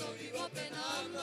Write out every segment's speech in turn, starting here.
eso vivo penando.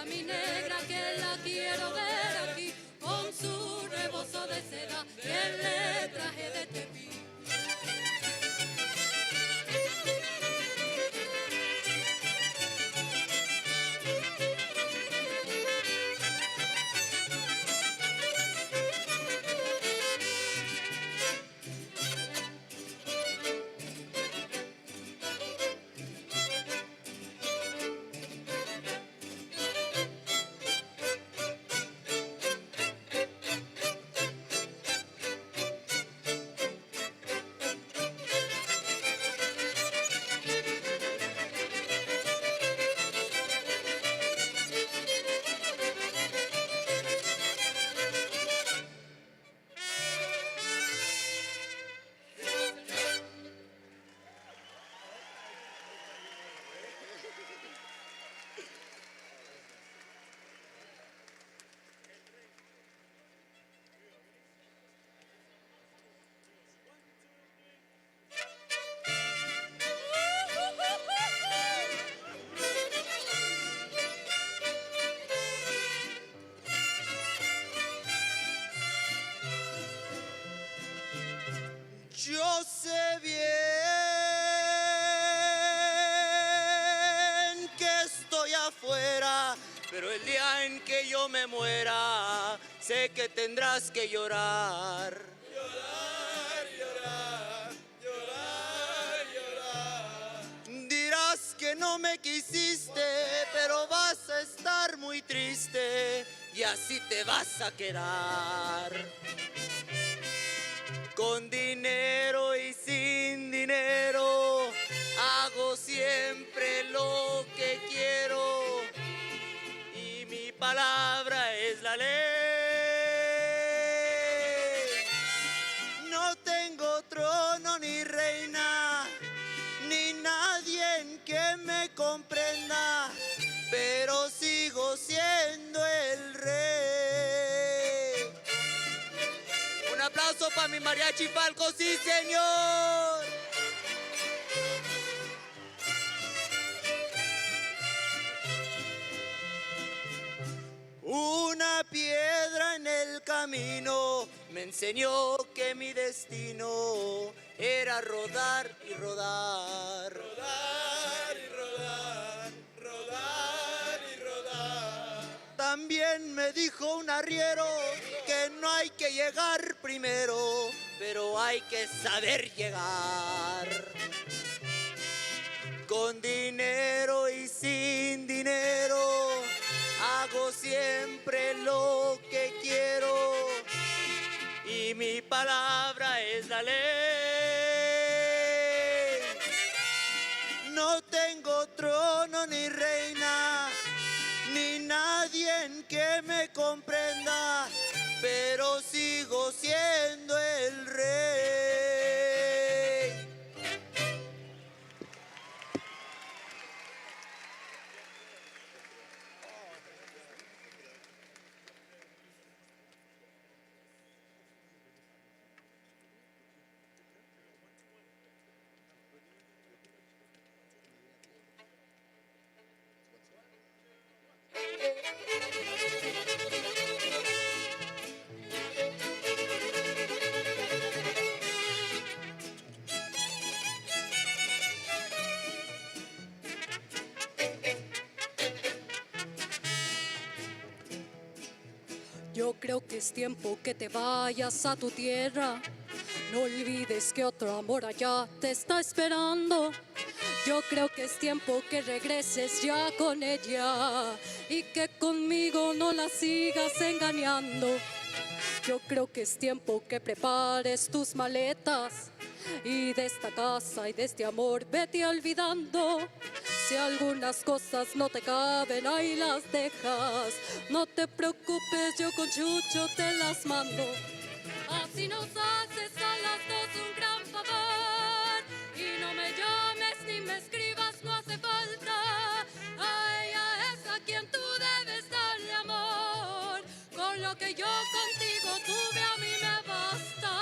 Mi negra que la quiero ver aquí, con su rebozo de seda, que le traje de Tepi. Yo sé bien que estoy afuera, pero el día en que yo me muera, sé que tendrás que llorar. Llorar, llorar, llorar, llorar. Dirás que no me quisiste, pero vas a estar muy triste y así te vas a quedar. Con dinero y sin dinero, hago siempre lo que quiero y mi palabra es la ley. No tengo trono ni reina, ni nadie en que me comprenda, pero sigo siendo el rey. Un aplauso para mi mariachi Falcon, sí señor. Una piedra en el camino me enseñó que mi destino era rodar y rodar. Rodar y rodar, rodar y rodar. También me dijo un arriero que no hay que llegar primero, pero hay que saber llegar. Con dinero y sin dinero, hago siempre lo que quiero y mi palabra es la ley. No tengo trono ni reina, ni nadie en que me comprenda, pero sigo siendo el rey. Yo creo que es tiempo que te vayas a tu tierra. No olvides que otro amor allá te está esperando. Yo creo que es tiempo que regreses ya con ella y que conmigo no la sigas engañando. Yo creo que es tiempo que prepares tus maletas y de esta casa y de este amor vete olvidando. Si algunas cosas no te caben, ahí las dejas. No te preocupes, yo con Chucho te las mando. Así nos haces a las dos un gran favor. Y no me llames ni me escribas, no hace falta. A ella es a quien tú debes darle amor. Con lo que yo contigo tuve a mí me basta.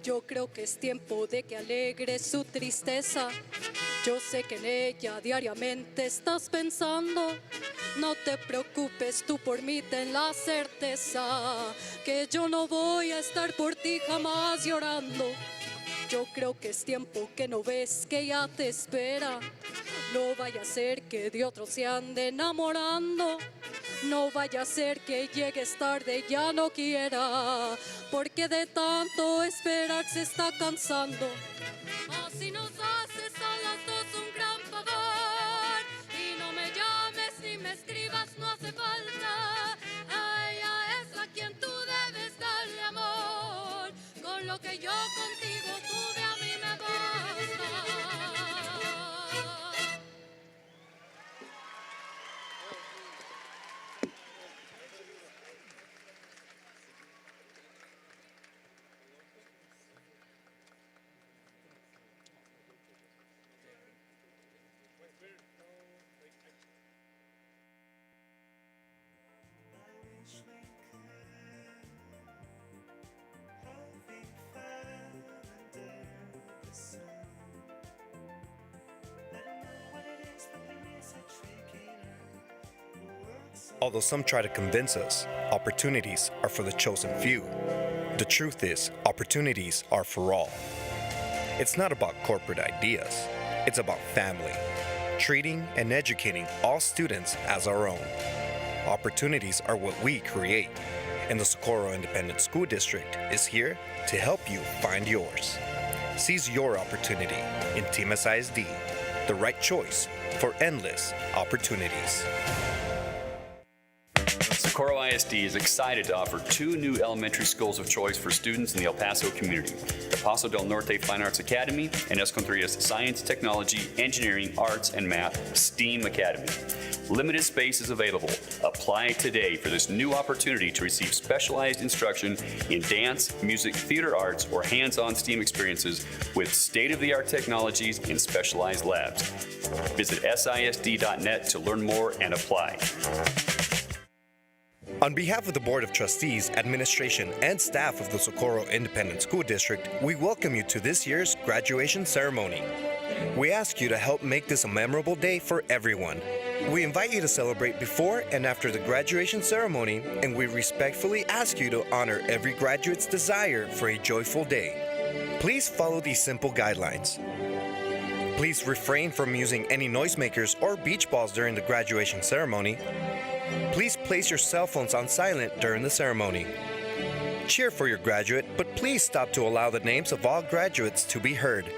Yo creo que es tiempo de que alegres su tristeza. Yo sé que en ella diariamente estás pensando. No te preocupes, tú por mí ten la certeza que yo no voy a estar por ti jamás llorando. Yo creo que es tiempo que no ves que ella te espera. No vaya a ser que de otro se ande enamorando. No vaya a ser que llegues tarde y ya no quiera, porque de tanto esperar se está cansando. Así nos haces a las dos un gran favor. Y no me llames ni me escribas, no hace falta. A ella es a quien tú debes darle amor. Con lo que yo contigo tuve a mí me basta. Although some try to convince us, opportunities are for the chosen few. The truth is, opportunities are for all. It's not about corporate ideas. It's about family, treating and educating all students as our own. Opportunities are what we create, and the Socorro Independent School District is here to help you find yours. Seize your opportunity in Team SISD, the right choice for endless opportunities. Socorro ISD is excited to offer 2 new elementary schools of choice for students in the El Paso community, the Paso del Norte Fine Arts Academy and Escondida's Science, Technology, Engineering, Arts, and Math STEAM Academy. Limited space is available. Apply today for this new opportunity to receive specialized instruction in dance, music, theater arts, or hands-on STEAM experiences with state-of-the-art technologies and specialized labs. Visit SISD.net to learn more and apply. On behalf of the Board of Trustees, Administration, and staff of the Socorro Independent School District, we welcome you to this year's graduation ceremony. We ask you to help make this a memorable day for everyone. We invite you to celebrate before and after the graduation ceremony, and we respectfully ask you to honor every graduate's desire for a joyful day. Please follow these simple guidelines. Please refrain from using any noisemakers or beach balls during the graduation ceremony. Please place your cell phones on silent during the ceremony. Cheer for your graduate, but please stop to allow the names of all graduates to be heard.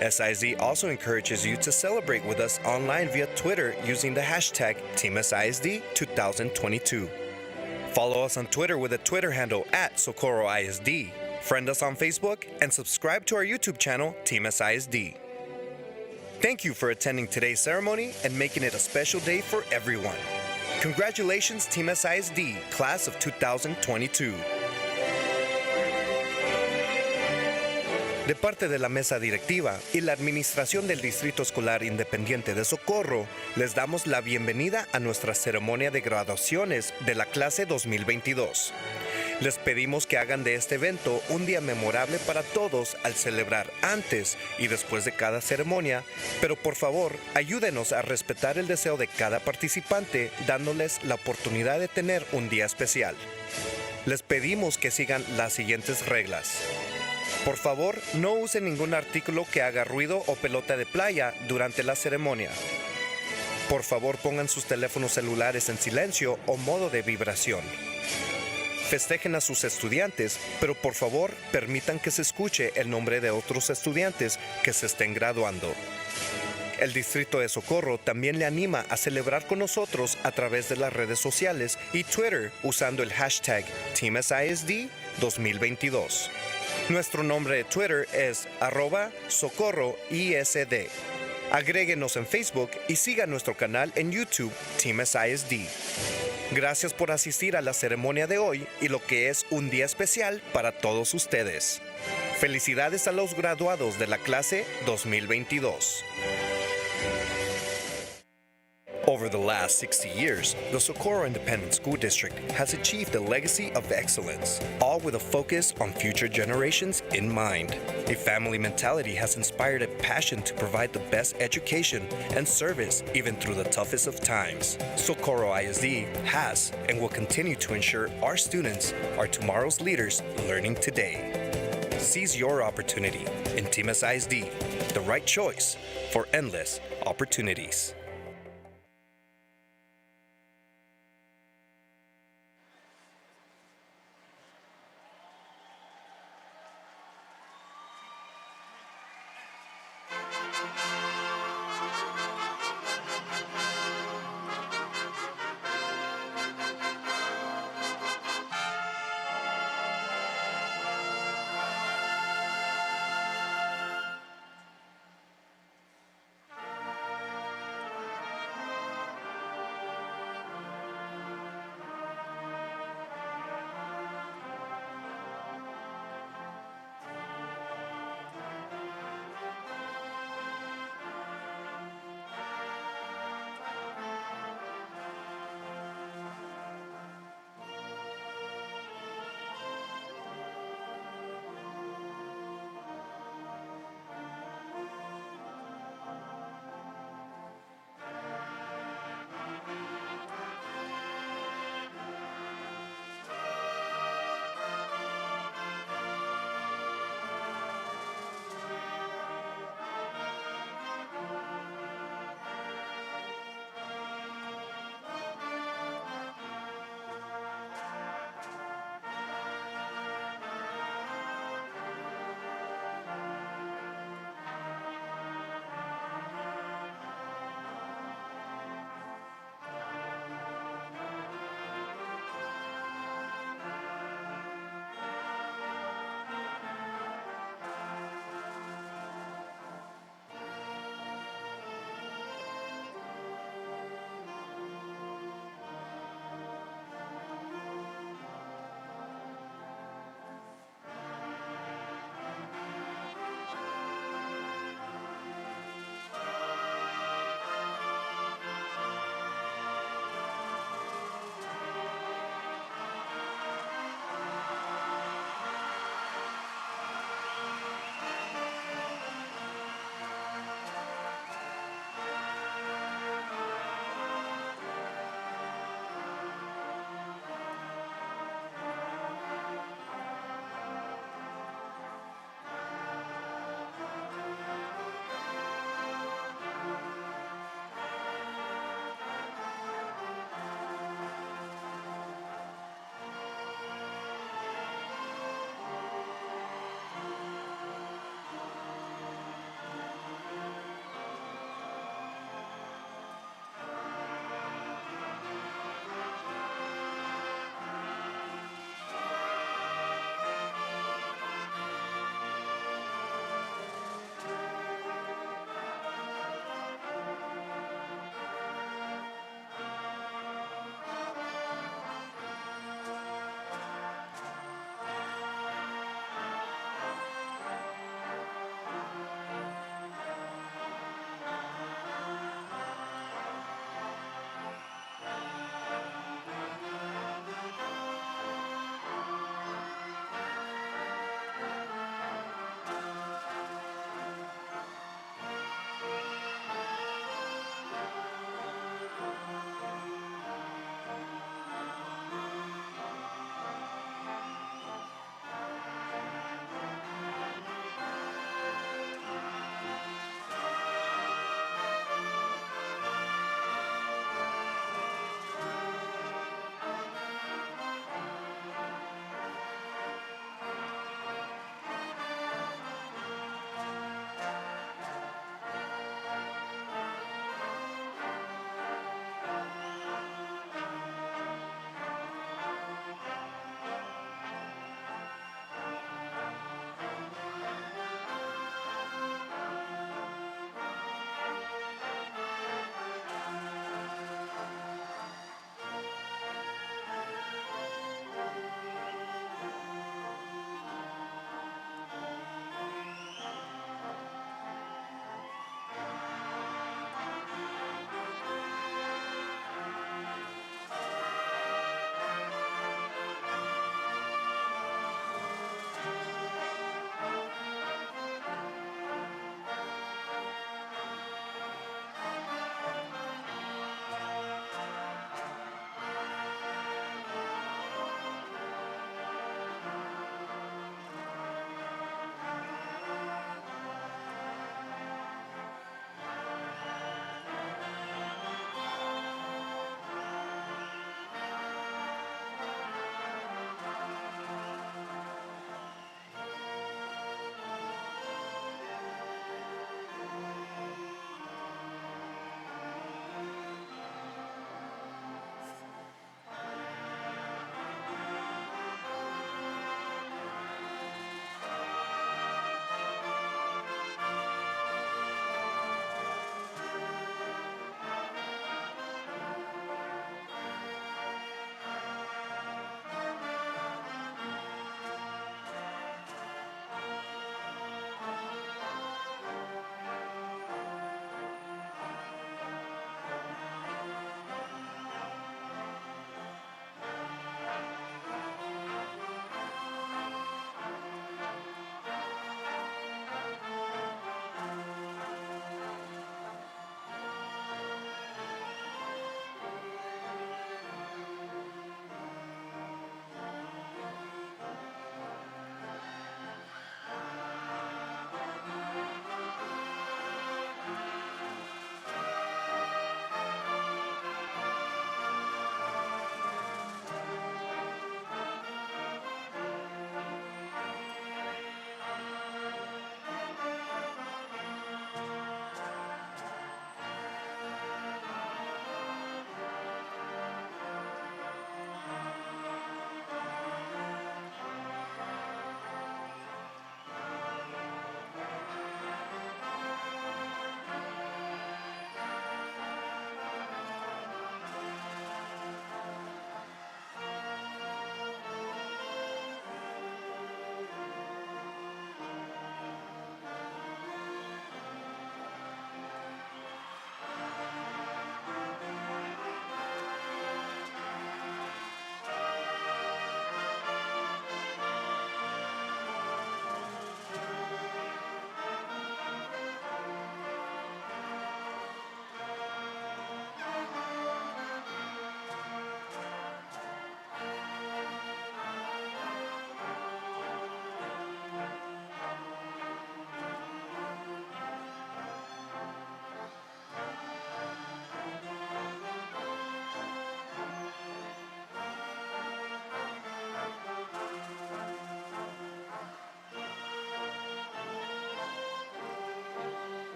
SISD also encourages you to celebrate with us online via Twitter using the hashtag TeamSISD2022. Follow us on Twitter with a Twitter handle @SocorroISD. Friend us on Facebook and subscribe to our YouTube channel, Team SISD. Thank you for attending today's ceremony and making it a special day for everyone. Congratulations, Team SISD, Class of 2022. De parte de la mesa directiva y la administración del Distrito Escolar Independiente de Socorro, les damos la bienvenida a nuestra ceremonia de graduaciones de la clase 2022. Les pedimos que hagan de este evento un día memorable para todos al celebrar antes y después de cada ceremonia, pero por favor, ayúdenos a respetar el deseo de cada participante, dándoles la oportunidad de tener un día especial. Les pedimos que sigan las siguientes reglas. Por favor, no usen ningún artículo que haga ruido o pelota de playa durante la ceremonia. Por favor, pongan sus teléfonos celulares en silencio o modo de vibración. Festejen a sus estudiantes, pero por favor, permitan que se escuche el nombre de otros estudiantes que se estén graduando. El Distrito de Socorro también le anima a celebrar con nosotros a través de las redes sociales y Twitter usando el hashtag TeamSISD 2022. Nuestro nombre de Twitter es @SocorroISD. Agréguenos en Facebook y sigan nuestro canal en YouTube, TeamSISD. Gracias por asistir a la ceremonia de hoy y lo que es un día especial para todos ustedes. Felicidades a los graduados de la clase 2022. Over the last 60 years, the Socorro Independent School District has achieved a legacy of excellence, all with a focus on future generations in mind. A family mentality has inspired a passion to provide the best education and service even through the toughest of times. Socorro ISD has and will continue to ensure our students are tomorrow's leaders learning today. Seize your opportunity in Team SISD, the right choice for endless opportunities.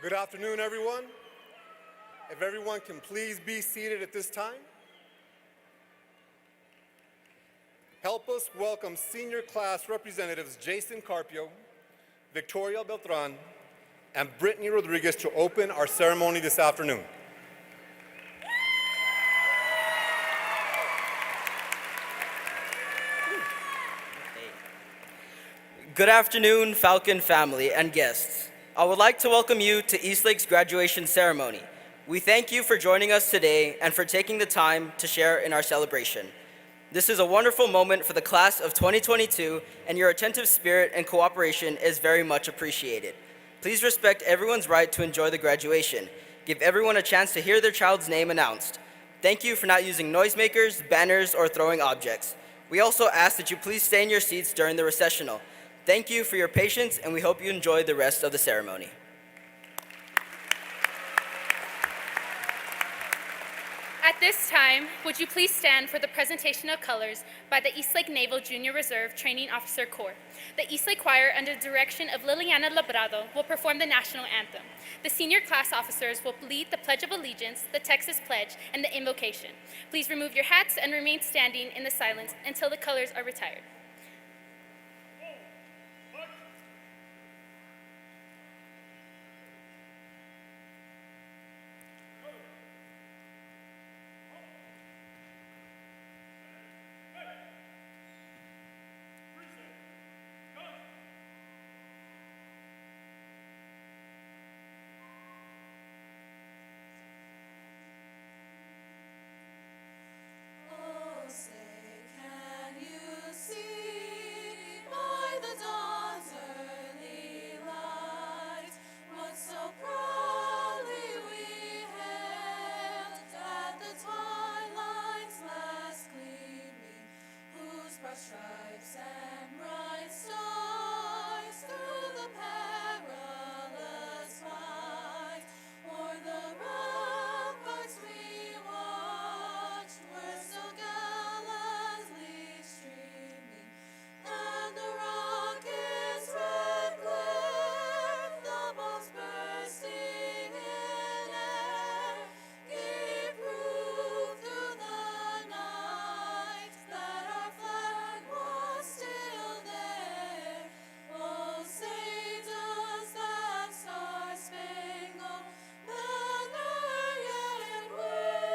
Good afternoon, everyone. If everyone can please be seated at this time. Help us welcome senior class representatives Jason Carpio, Victoria Beltran, and Brittany Rodriguez to open our ceremony this afternoon. Good afternoon, Falcon family and guests. I would like to welcome you to Eastlake's graduation ceremony. We thank you for joining us today and for taking the time to share in our celebration. This is a wonderful moment for the class of 2022, and your attentive spirit and cooperation is very much appreciated. Please respect everyone's right to enjoy the graduation. Give everyone a chance to hear their child's name announced. Thank you for not using noisemakers, banners, or throwing objects. We also ask that you please stay in your seats during the recessional. Thank you for your patience, and we hope you enjoy the rest of the ceremony. At this time, would you please stand for the presentation of colors by the Eastlake Naval Junior Reserve Training Officer Corps. The Eastlake Choir, under the direction of Liliana Labrado, will perform the national anthem. The senior class officers will lead the Pledge of Allegiance, the Texas Pledge, and the invocation. Please remove your hats and remain standing in the silence until the colors are retired. Stripes and bright stars through the perilous fight, o'er the ramparts we watched were so gallantly streaming, and the rocket's red glare, the bombs bursting in air, gave proof through the night that our flag was still there. Oh, say does that star-spangled banner yet wave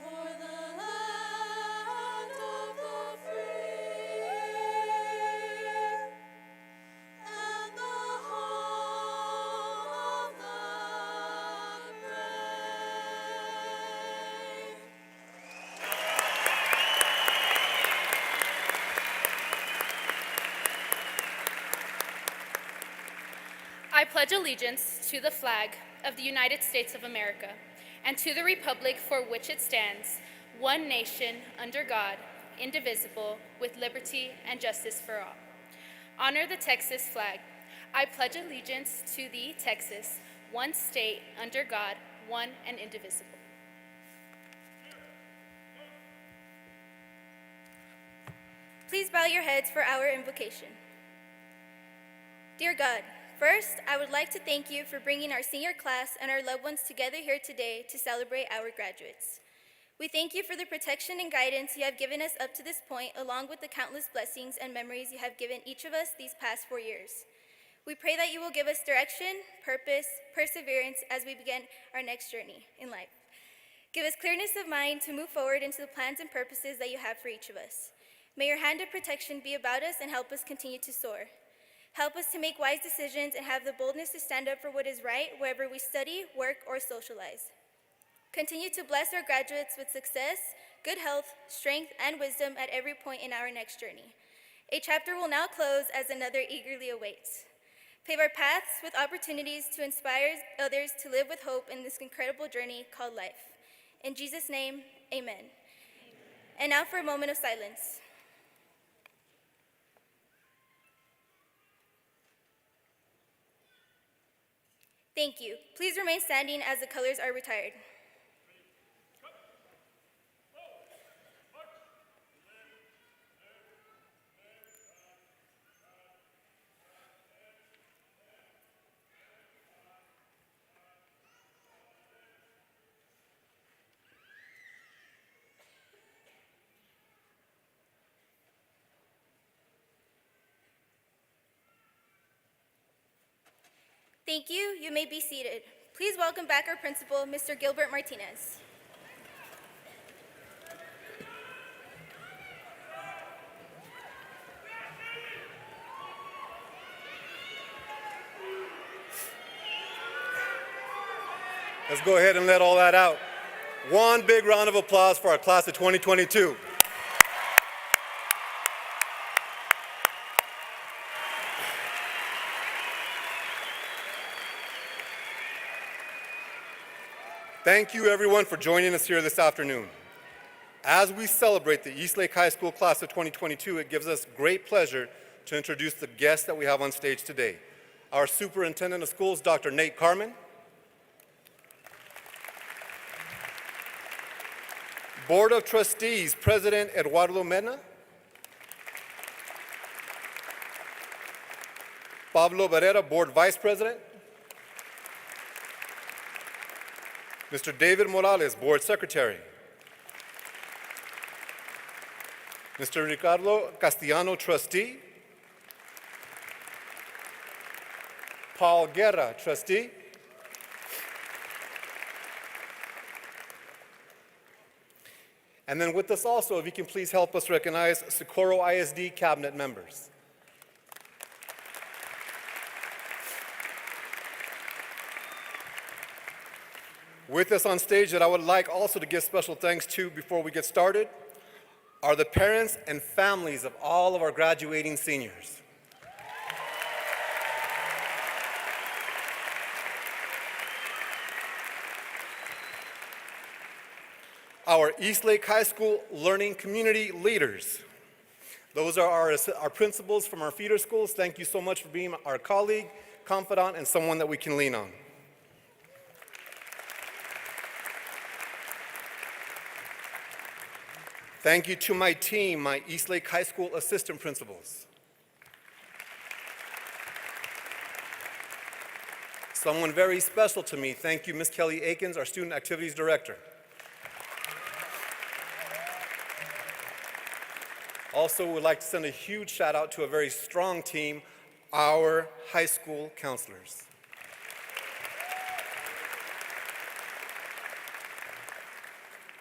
o'er the land of the free and the home of the brave. I pledge allegiance to the flag of the United States of America and to the republic for which it stands, one nation, under God, indivisible, with liberty and justice for all. Honor the Texas flag. I pledge allegiance to thee, Texas, one state, under God, one and indivisible. Please bow your heads for our invocation. Dear God, first, I would like to thank you for bringing our senior class and our loved ones together here today to celebrate our graduates. We thank you for the protection and guidance you have given us up to this point, along with the countless blessings and memories you have given each of us these past 4 years. We pray that you will give us direction, purpose, perseverance as we begin our next journey in life. Give us clearness of mind to move forward into the plans and purposes that you have for each of us. May your hand of protection be about us and help us continue to soar. Help us to make wise decisions and have the boldness to stand up for what is right wherever we study, work, or socialize. Continue to bless our graduates with success, good health, strength, and wisdom at every point in our next journey. A chapter will now close as another eagerly awaits. Pave our paths with opportunities to inspire others to live with hope in this incredible journey called life. In Jesus' name, amen. And now for a moment of silence. Thank you. Please remain standing as the colors are retired. Thank you. You may be seated. Please welcome back our principal, Mr. Gilbert Martinez. Let's go ahead and let all that out. One big round of applause for our class of 2022. Thank you everyone for joining us here this afternoon. As we celebrate the Eastlake High School class of 2022, it gives us great pleasure to introduce the guests that we have on stage today. Our Superintendent of Schools, Dr. Nate Carmen. Board of Trustees, President Eduardo Mena. Pablo Barrera, Board Vice President. Mr. David Morales, Board Secretary. Mr. Ricardo Castellano, Trustee. Paul Guerra, Trustee. And then with us also, if you can please help us recognize Socorro ISD Cabinet members. With us on stage that I would like also to give special thanks to before we get started are the parents and families of all of our graduating seniors. Our Eastlake High School learning community leaders. Those are our principals from our feeder schools. Thank you so much for being our colleague, confidant, and someone that we can lean on. Thank you to my team, my Eastlake High School assistant principals. Someone very special to me, thank you, Ms. Kelly Akins, our Student Activities Director. Also, we'd like to send a huge shout out to a very strong team, our high school counselors.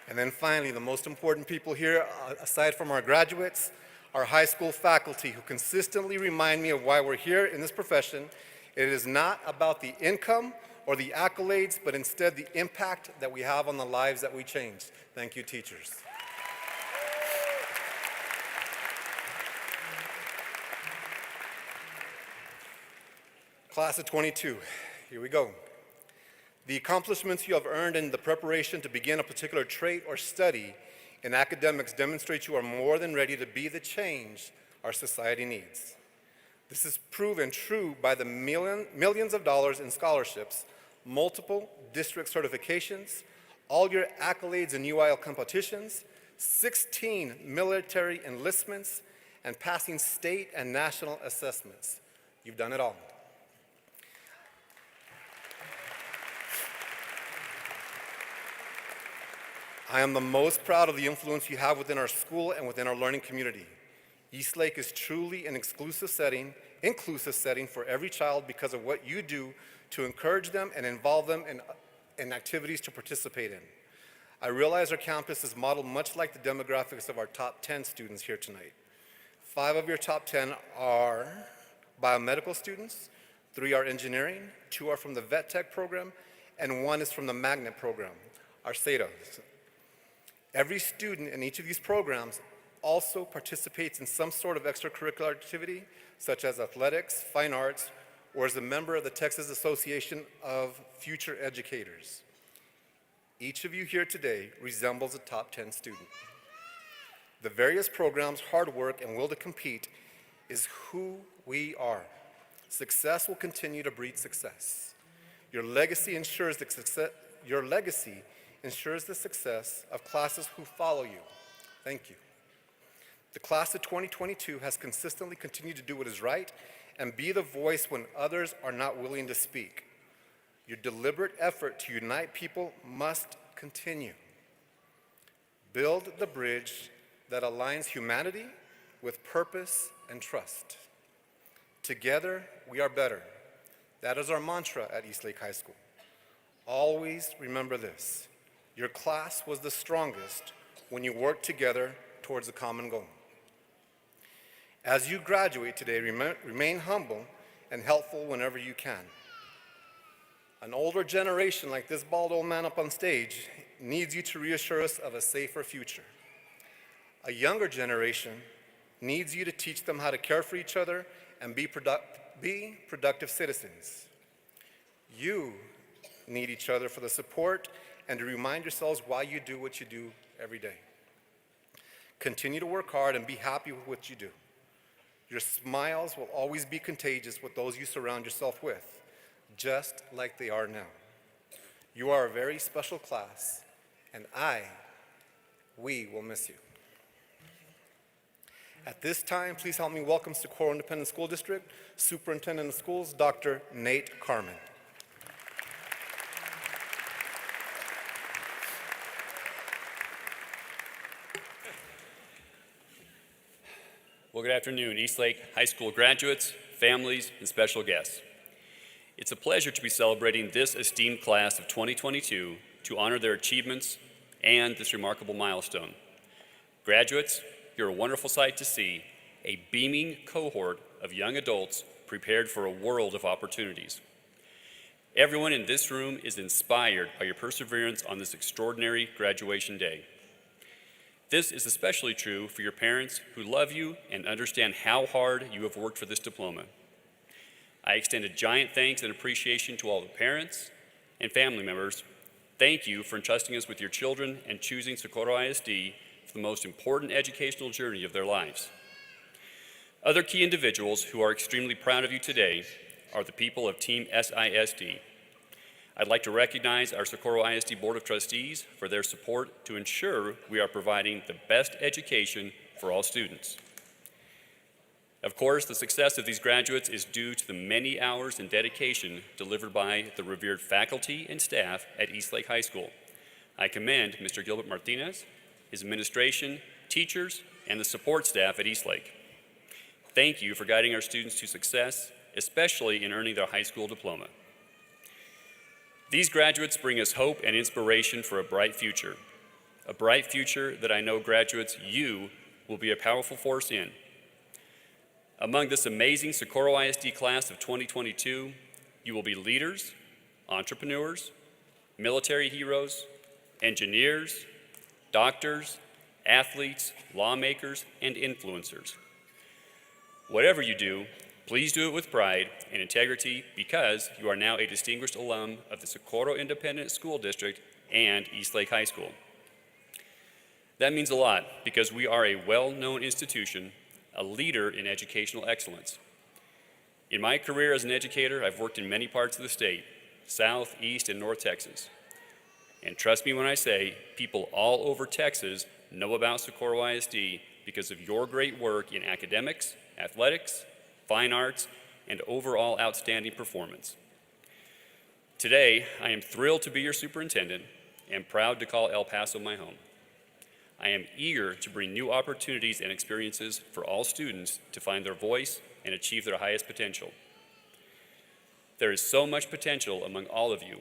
And then finally, the most important people here, aside from our graduates, our high school faculty who consistently remind me of why we're here in this profession. It is not about the income or the accolades, but instead the impact that we have on the lives that we change. Thank you, teachers. Class of 22, here we go. The accomplishments you have earned in the preparation to begin a particular trait or study in academics demonstrate you are more than ready to be the change our society needs. This is proven true by the millions of dollars in scholarships, multiple district certifications, all your accolades in UIL competitions, 16 military enlistments, and passing state and national assessments. You've done it all. I am the most proud of the influence you have within our school and within our learning community. Eastlake is truly an inclusive setting for every child because of what you do to encourage them and involve them in activities to participate in. I realize our campus is modeled much like the demographics of our top 10 students here tonight. 5 of your top 10 are biomedical students, 3 are engineering, 2 are from the Vet Tech program, and 1 is from the Magnet program, our SATAs. Every student in each of these programs also participates in some sort of extracurricular activity, such as athletics, fine arts, or as a member of the Texas Association of Future Educators. Each of you here today resembles a top 10 student. The various programs, hard work, and will to compete is who we are. Success will continue to breed success. Your legacy ensures the success of classes who follow you. Thank you. The class of 2022 has consistently continued to do what is right and be the voice when others are not willing to speak. Your deliberate effort to unite people must continue. Build the bridge that aligns humanity with purpose and trust. Together, we are better. That is our mantra at Eastlake High School. Always remember this: your class was the strongest when you worked together towards a common goal. As you graduate today, remain humble and helpful whenever you can. An older generation like this bald old man up on stage needs you to reassure us of a safer future. A younger generation needs you to teach them how to care for each other and be productive citizens. You need each other for the support and to remind yourselves why you do what you do every day. Continue to work hard and be happy with what you do. Your smiles will always be contagious with those you surround yourself with, just like they are now. You are a very special class, and we will miss you. At this time, please help me welcome Socorro Independent School District Superintendent of Schools, Dr. Nate Carmen. Well, good afternoon, Eastlake High School graduates, families, and special guests. It's a pleasure to be celebrating this esteemed class of 2022 to honor their achievements and this remarkable milestone. Graduates, you're a wonderful sight to see, a beaming cohort of young adults prepared for a world of opportunities. Everyone in this room is inspired by your perseverance on this extraordinary graduation day. This is especially true for your parents who love you and understand how hard you have worked for this diploma. I extend a giant thanks and appreciation to all the parents and family members. Thank you for entrusting us with your children and choosing Socorro ISD for the most important educational journey of their lives. Other key individuals who are extremely proud of you today are the people of Team SISD. I'd like to recognize our Socorro ISD Board of Trustees for their support to ensure we are providing the best education for all students. Of course, the success of these graduates is due to the many hours and dedication delivered by the revered faculty and staff at Eastlake High School. I commend Mr. Gilbert Martinez, his administration, teachers, and the support staff at Eastlake. Thank you for guiding our students to success, especially in earning their high school diploma. These graduates bring us hope and inspiration for a bright future that I know graduates, you will be a powerful force in. Among this amazing Socorro ISD class of 2022, you will be leaders, entrepreneurs, military heroes, engineers, doctors, athletes, lawmakers, and influencers. Whatever you do, please do it with pride and integrity because you are now a distinguished alum of the Socorro Independent School District and Eastlake High School. That means a lot because we are a well-known institution, a leader in educational excellence. In my career as an educator, I've worked in many parts of the state, South, East, and North Texas. And trust me when I say, people all over Texas know about Socorro ISD because of your great work in academics, athletics, fine arts, and overall outstanding performance. Today, I am thrilled to be your superintendent and proud to call El Paso my home. I am eager to bring new opportunities and experiences for all students to find their voice and achieve their highest potential. There is so much potential among all of you,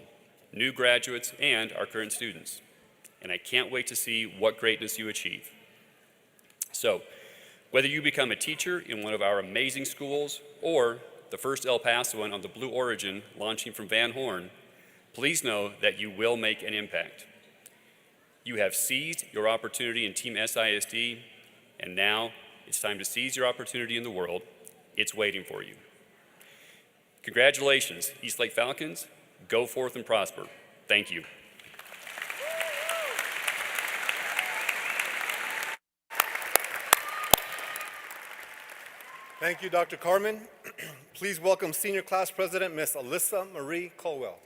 new graduates and our current students, and I can't wait to see what greatness you achieve. So, whether you become a teacher in one of our amazing schools or the first El Pasoan on the Blue Origin launching from Van Horn, please know that you will make an impact. You have seized your opportunity in Team SISD, and now it's time to seize your opportunity in the world. It's waiting for you. Congratulations, Eastlake Falcons. Go forth and prosper. Thank you. Thank you, Dr. Carmen. Please welcome Senior Class President, Ms. Alyssa Marie Colwell.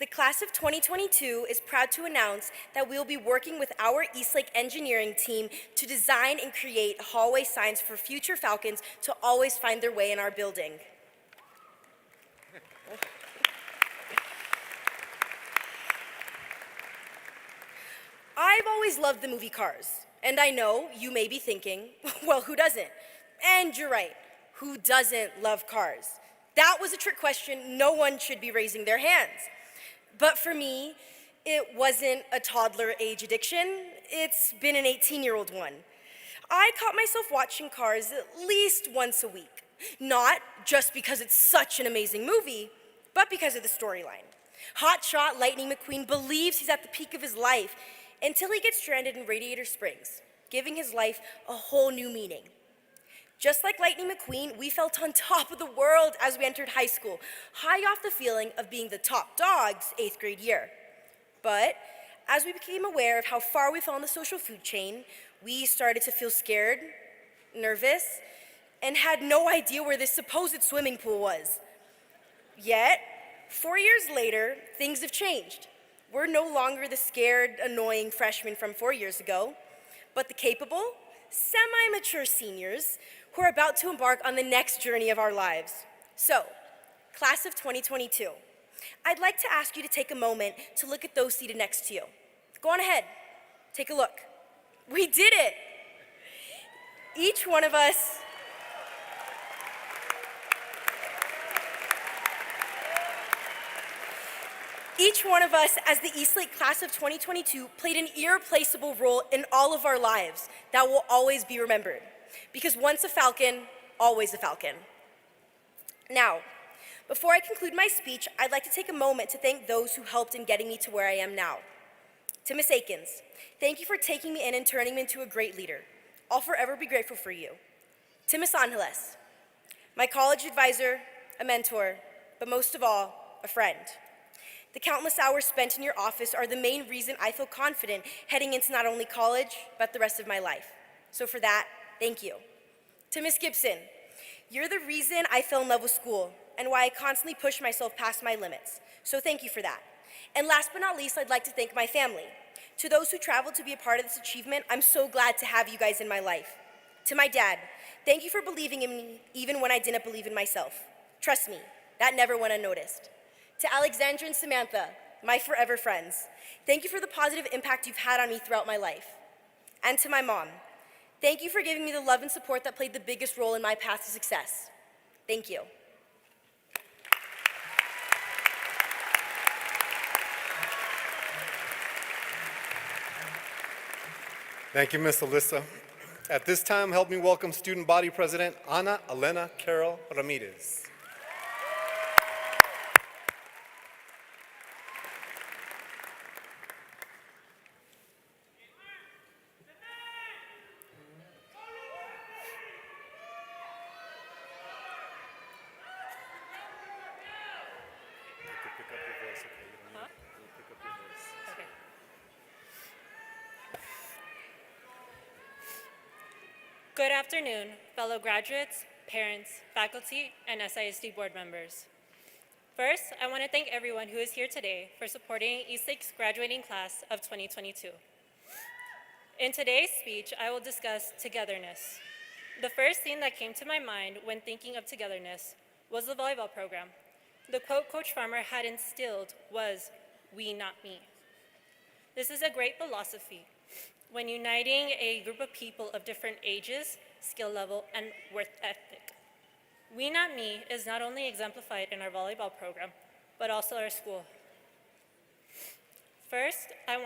The class of 2022 is proud to announce that we will be working with our Eastlake engineering team to design and create hallway signs for future Falcons to always find their way in our building. I've always loved the movie Cars, and I know you may be thinking, well, who doesn't? And you're right, who doesn't love cars? That was a trick question. No one should be raising their hands. But for me, it wasn't a toddler age addiction. It's been an 18-year-old one. I caught myself watching Cars at least once a week. Not just because it's such an amazing movie, but because of the storyline. Hotshot Lightning McQueen believes he's at the peak of his life until he gets stranded in Radiator Springs, giving his life a whole new meaning. Just like Lightning McQueen, we felt on top of the world as we entered high school, high off the feeling of being the top dogs 8th grade year. But as we became aware of how far we fell on the social food chain, we started to feel scared, nervous, and had no idea where this supposed swimming pool was. Yet, 4 years later, things have changed. We're no longer the scared, annoying freshmen from 4 years ago, but the capable, semi-mature seniors who are about to embark on the next journey of our lives. So, class of 2022, I'd like to ask you to take a moment to look at those seated next to you. Go on ahead, take a look. We did it! Each one of us as the Eastlake class of 2022 played an irreplaceable role in all of our lives that will always be remembered. Because once a Falcon, always a Falcon. Now, before I conclude my speech, I'd like to take a moment to thank those who helped in getting me to where I am now. To Miss Akins, thank you for taking me in and turning me into a great leader. I'll forever be grateful for you. To Miss Angeles, my college advisor, a mentor, but most of all, a friend. The countless hours spent in your office are the main reason I feel confident heading into not only college, but the rest of my life. So for that, thank you. To Miss Gibson, you're the reason I fell in love with school and why I constantly push myself past my limits. So thank you for that. And last but not least, I'd like to thank my family. To those who traveled to be a part of this achievement, I'm so glad to have you guys in my life. To my dad, thank you for believing in me even when I didn't believe in myself. Trust me, that never went unnoticed. To Alexandra and Samantha, my forever friends, thank you for the positive impact you've had on me throughout my life. And to my mom, thank you for giving me the love and support that played the biggest role in my path to success. Thank you. Thank you, Ms. Alyssa. At this time, help me welcome Student Body President Ana Elena Carol Ramirez. Good afternoon, fellow graduates, parents, faculty, and SISD board members. First, I want to thank everyone who is here today for supporting Eastlake's graduating class of 2022. In today's speech, I will discuss togetherness. The first thing that came to my mind when thinking of togetherness was the volleyball program. The quote Coach Farmer had instilled was, "We, not me." This is a great philosophy when uniting a group of people of different ages, skill level, and work ethic. We, not me is not only exemplified in our volleyball program, but also our school. First, I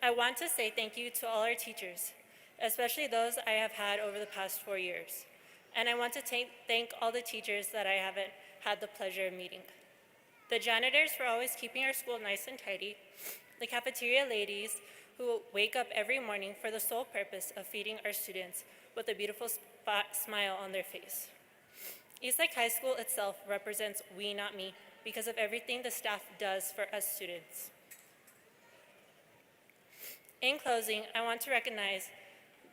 want to say thank you to all our teachers, especially those I have had over the past 4 years. And I want to thank all the teachers that I haven't had the pleasure of meeting. The janitors for always keeping our school nice and tidy, the cafeteria ladies who wake up every morning for the sole purpose of feeding our students with a beautiful smile on their face. Eastlake High School itself represents we, not me, because of everything the staff does for us students. In closing, I want to recognize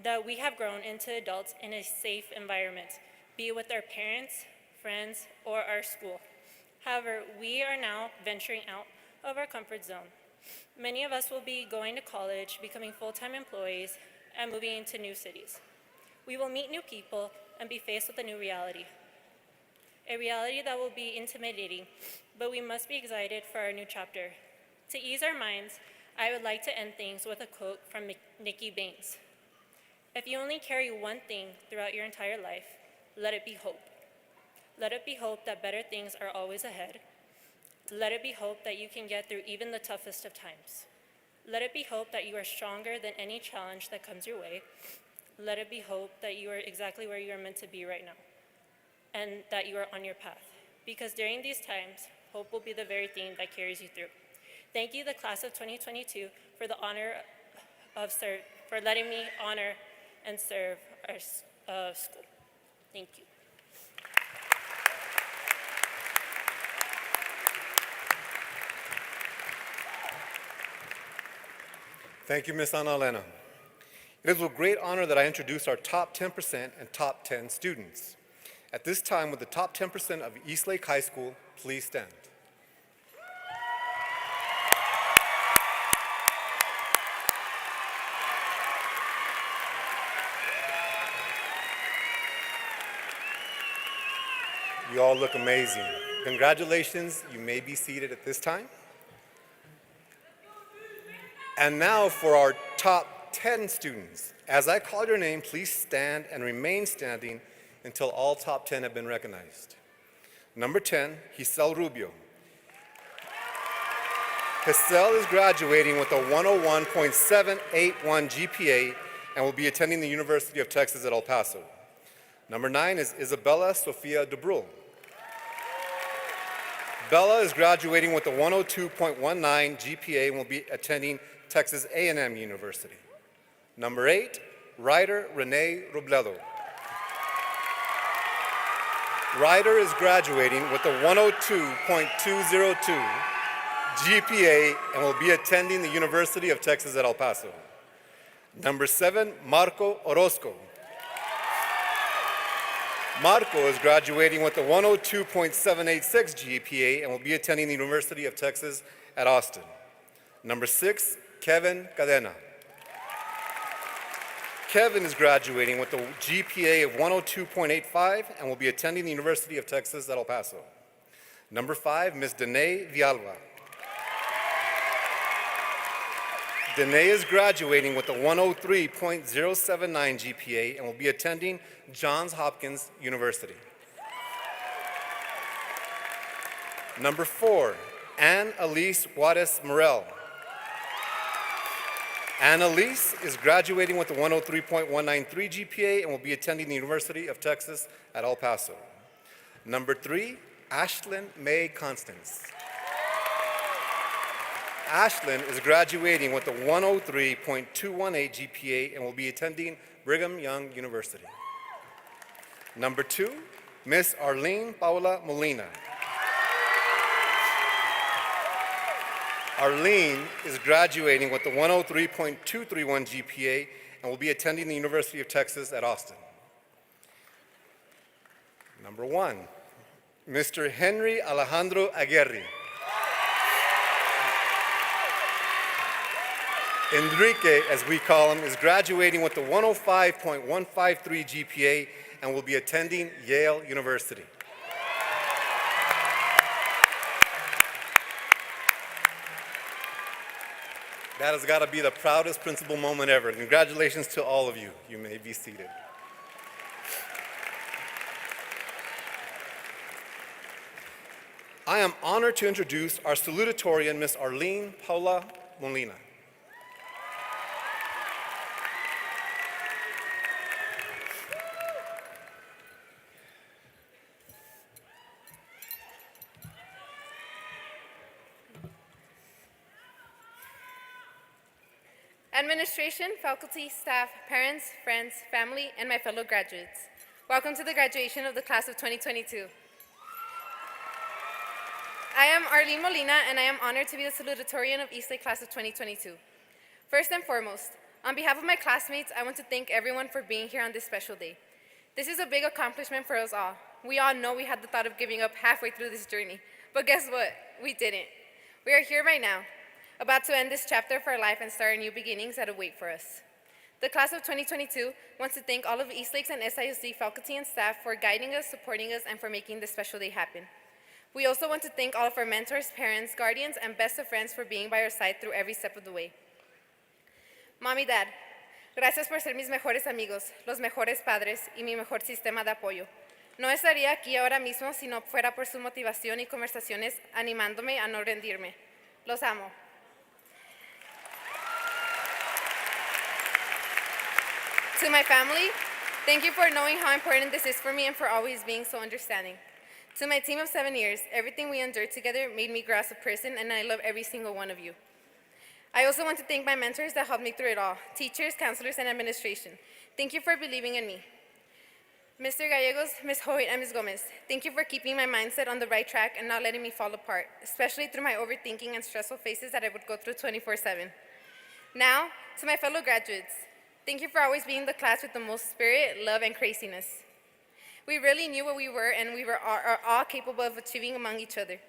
that we have grown into adults in a safe environment, be it with our parents, friends, or our school. However, we are now venturing out of our comfort zone. Many of us will be going to college, becoming full-time employees, and moving into new cities. We will meet new people and be faced with a new reality. A reality that will be intimidating, but we must be excited for our new chapter. To ease our minds, I would like to end things with a quote from Nikki Banks. If you only carry one thing throughout your entire life, let it be hope. Let it be hope that better things are always ahead. Let it be hope that you can get through even the toughest of times. Let it be hope that you are stronger than any challenge that comes your way. Let it be hope that you are exactly where you are meant to be right now, and that you are on your path. Because during these times, hope will be the very thing that carries you through. Thank you, the class of 2022, for the honor of for letting me honor and serve our school. Thank you. Thank you, Ms. Ana Elena. It is with great honor that I introduce our top 10% and top 10 students. At this time, would the top 10% of Eastlake High School please stand? You all look amazing. Congratulations, you may be seated at this time. And now for our top 10 students. As I call your name, please stand and remain standing until all top 10 have been recognized. Number 10, Giselle Rubio. Giselle is graduating with a 101.781 GPA and will be attending the University of Texas at El Paso. Number 9 is Isabella Sofia DeBrul. Bella is graduating with a 102.19 GPA and will be attending Texas A&M University. Number 8, Ryder Renee Robledo. Ryder is graduating with a 102.202 GPA and will be attending the University of Texas at El Paso. Number 7, Marco Orozco. Marco is graduating with a 102.786 GPA and will be attending the University of Texas at Austin. Number 6, Kevin Cadena. Kevin is graduating with a GPA of 102.85 and will be attending the University of Texas at El Paso. Number 5, Ms. Danae Villalba. Danae is graduating with a 103.079 GPA and will be attending Johns Hopkins University. Number 4, Ann Elise Juarez Morel. Ann Elise is graduating with a 103.193 GPA and will be attending the University of Texas at El Paso. Number 3, Ashlyn May Constance. Ashlyn is graduating with a 103.218 GPA and will be attending Brigham Young University. Number 2, Miss Arlene Paula Molina. Arlene is graduating with a 103.231 GPA and will be attending the University of Texas at Austin. Number 1, Mr. Henry Alejandro Aguirre. Enrique, as we call him, is graduating with a 105.153 GPA and will be attending Yale University. That has got to be the proudest principal moment ever. Congratulations to all of you. You may be seated. I am honored to introduce our salutatorian, Miss Arlene Paula Molina. Administration, faculty, staff, parents, friends, family, and my fellow graduates. Welcome to the graduation of the class of 2022. I am Arlene Molina, and I am honored to be the salutatorian of Eastlake class of 2022. First and foremost, on behalf of my classmates, I want to thank everyone for being here on this special day. This is a big accomplishment for us all. We all know we had the thought of giving up halfway through this journey, but guess what? We didn't. We are here right now, about to end this chapter of our life and start new beginnings that await for us. The class of 2022 wants to thank all of Eastlake's and SISD faculty and staff for guiding us, supporting us, and for making this special day happen. We also want to thank all of our mentors, parents, guardians, and best of friends for being by our side through every step of the way. Mom y Dad, gracias por ser mis mejores amigos, los mejores padres y mi mejor sistema de apoyo. No estaría aquí ahora mismo si no fuera por su motivación y conversaciones animándome a no rendirme. Los amo. To my family, thank you for knowing how important this is for me and for always being so understanding. To my team of 7 years, everything we endured together made me grow as a person, and I love every single one of you. I also want to thank my mentors that helped me through it all, teachers, counselors, and administration. Thank you for believing in me. Mr. Gallegos, Ms. Hoyt, and Ms. Gomez, thank you for keeping my mindset on the right track and not letting me fall apart, especially through my overthinking and stressful phases that I would go through 24/7. Now, to my fellow graduates, thank you for always being the class with the most spirit, love, and craziness. We really knew what we were, and we are all capable of achieving among each other.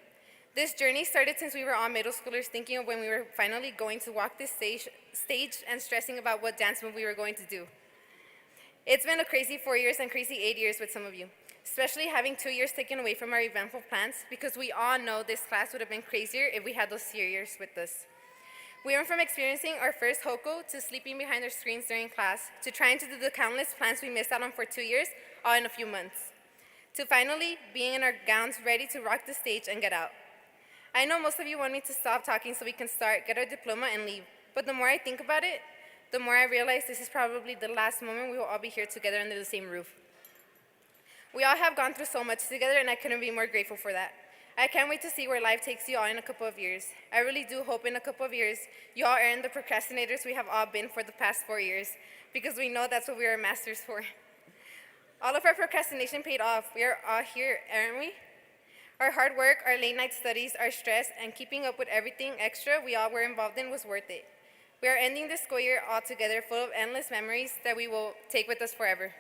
This journey started since we were all middle schoolers, thinking of when we were finally going to walk this stage and stressing about what dance move we were going to do. It's been a crazy 4 years and crazy 8 years with some of you, especially having 2 years taken away from our eventful plans, because we all know this class would have been crazier if we had those 4 years with us. We went from experiencing our first HOCO to sleeping behind our screens during class, to trying to do the countless plans we missed out on for 2 years, all in a few months, to finally being in our gowns ready to rock the stage and get out. I know most of you want me to stop talking so we can start, get our diploma, and leave, but the more I think about it, the more I realize this is probably the last moment we will all be here together under the same roof. We all have gone through so much together, and I couldn't be more grateful for that. I can't wait to see where life takes you all in a couple of years. I really do hope in a couple of years you all aren't the procrastinators we have all been for the past 4 years, because we know that's what we are masters for. All of our procrastination paid off. We are all here, aren't we? Our hard work, our late night studies, our stress, and keeping up with everything extra we all were involved in was worth it. We are ending this school year all together, full of endless memories that we will take with us forever.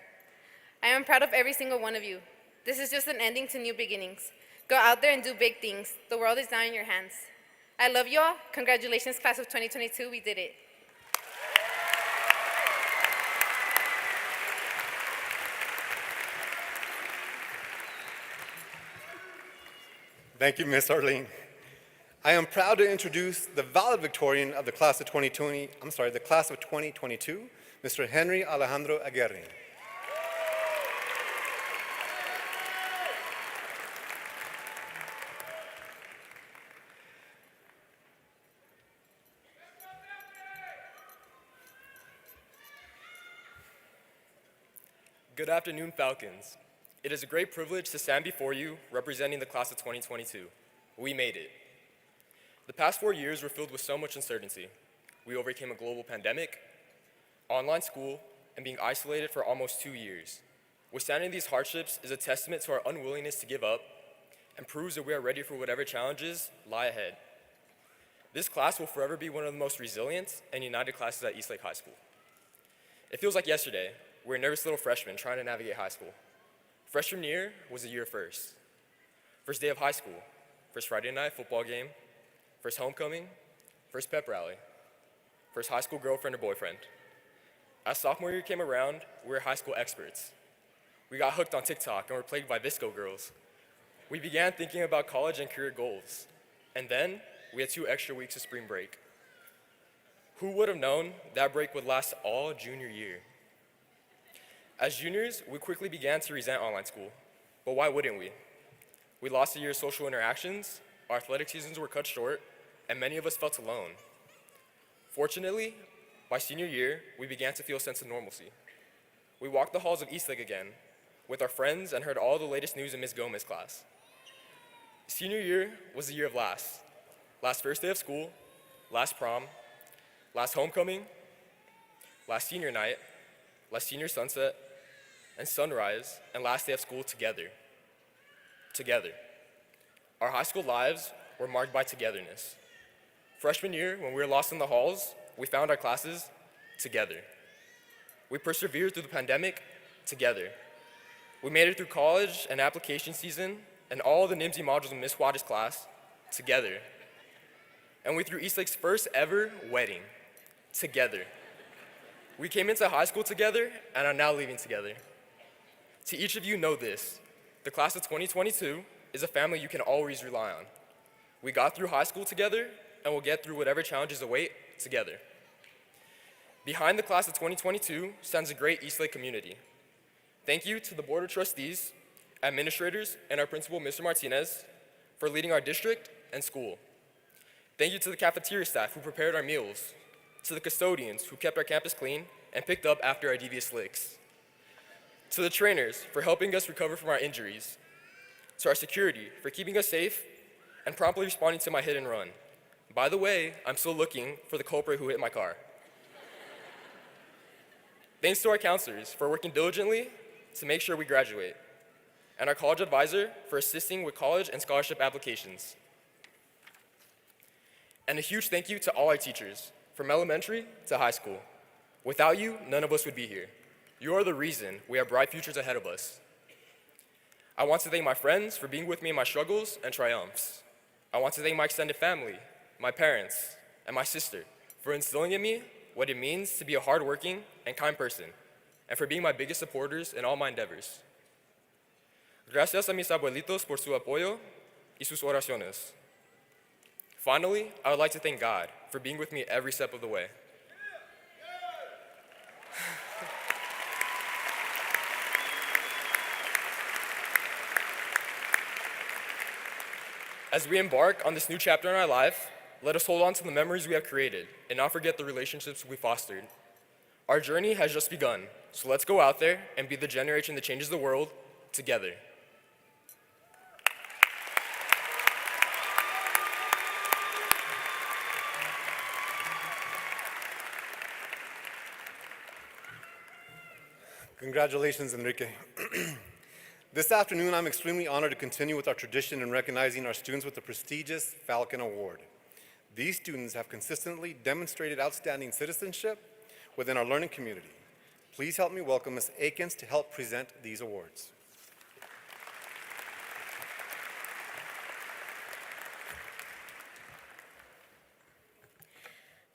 I am proud of every single one of you. This is just an ending to new beginnings. Go out there and do big things. The world is now in your hands. I love you all. Congratulations, class of 2022. We did it. Thank you, Miss Arlene. I am proud to introduce the valedictorian of the class of 2022, Mr. Henry Alejandro Aguirre. Good afternoon, Falcons. It is a great privilege to stand before you representing the class of 2022. We made it. The past 4 years were filled with so much uncertainty. We overcame a global pandemic, online school, and being isolated for almost 2 years. Withstanding these hardships is a testament to our unwillingness to give up and proves that we are ready for whatever challenges lie ahead. This class will forever be one of the most resilient and united classes at Eastlake High School. It feels like yesterday. We're nervous little freshmen trying to navigate high school. Freshman year was a year of firsts. First day of high school, first Friday night football game, first homecoming, first pep rally, first high school girlfriend or boyfriend. As sophomore year came around, we were high school experts. We got hooked on TikTok and were plagued by Visco girls. We began thinking about college and career goals. And then we had 2 extra weeks of spring break. Who would have known that break would last all junior year? As juniors, we quickly began to resent online school, but why wouldn't we? We lost a year of social interactions, our athletic seasons were cut short, and many of us felt alone. Fortunately, by senior year, we began to feel a sense of normalcy. We walked the halls of Eastlake again with our friends and heard all the latest news in Ms. Gomez's class. Senior year was the year of last. Last first day of school, last prom, last homecoming, last senior night, last senior sunset, and sunrise, and last day of school together. Together. Our high school lives were marked by togetherness. Freshman year, when we were lost in the halls, we found our classes together. We persevered through the pandemic together. We made it through college and application season and all the NIMSY modules in Ms. Watta's class together. and we threw Eastlake's first ever wedding together. We came into high school together and are now leaving together. To each of you know this, the class of 2022 is a family you can always rely on. We got through high school together and will get through whatever challenges await together. Behind the class of 2022 stands a great Eastlake community. Thank you to the Board of Trustees, administrators, and our principal, Mr. Martinez, for leading our district and school. Thank you to the cafeteria staff who prepared our meals, to the custodians who kept our campus clean and picked up after our devious licks, to the trainers for helping us recover from our injuries, to our security for keeping us safe and promptly responding to my hit and run. By the way, I'm still looking for the culprit who hit my car. Thanks to our counselors for working diligently to make sure we graduate, and our college advisor for assisting with college and scholarship applications. And a huge thank you to all our teachers, from elementary to high school. Without you, none of us would be here. You are the reason we have bright futures ahead of us. I want to thank my friends for being with me in my struggles and triumphs. I want to thank my extended family, my parents, and my sister for instilling in me what it means to be a hardworking and kind person, and for being my biggest supporters in all my endeavors. Gracias a mis abuelitos por su apoyo y sus oraciones. Finally, I would like to thank God for being with me every step of the way. As we embark on this new chapter in our life, let us hold on to the memories we have created and not forget the relationships we fostered. Our journey has just begun, so let's go out there and be the generation that changes the world together. Congratulations, Enrique. This afternoon, I'm extremely honored to continue with our tradition in recognizing our students with the prestigious Falcon Award. These students have consistently demonstrated outstanding citizenship within our learning community. Please help me welcome Ms. Akins to help present these awards.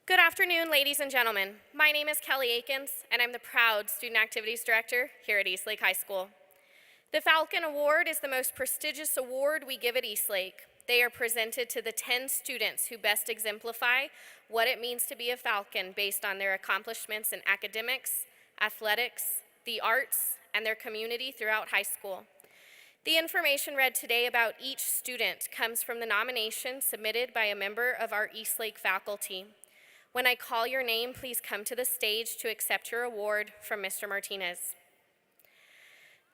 Good afternoon, ladies and gentlemen. My name is Kelly Akins, and I'm the proud Student Activities Director here at Eastlake High School. The Falcon Award is the most prestigious award we give at Eastlake. They are presented to the 10 students who best exemplify what it means to be a Falcon based on their accomplishments in academics, athletics, the arts, and their community throughout high school. The information read today about each student comes from the nomination submitted by a member of our Eastlake faculty. When I call your name, please come to the stage to accept your award from Mr. Martinez.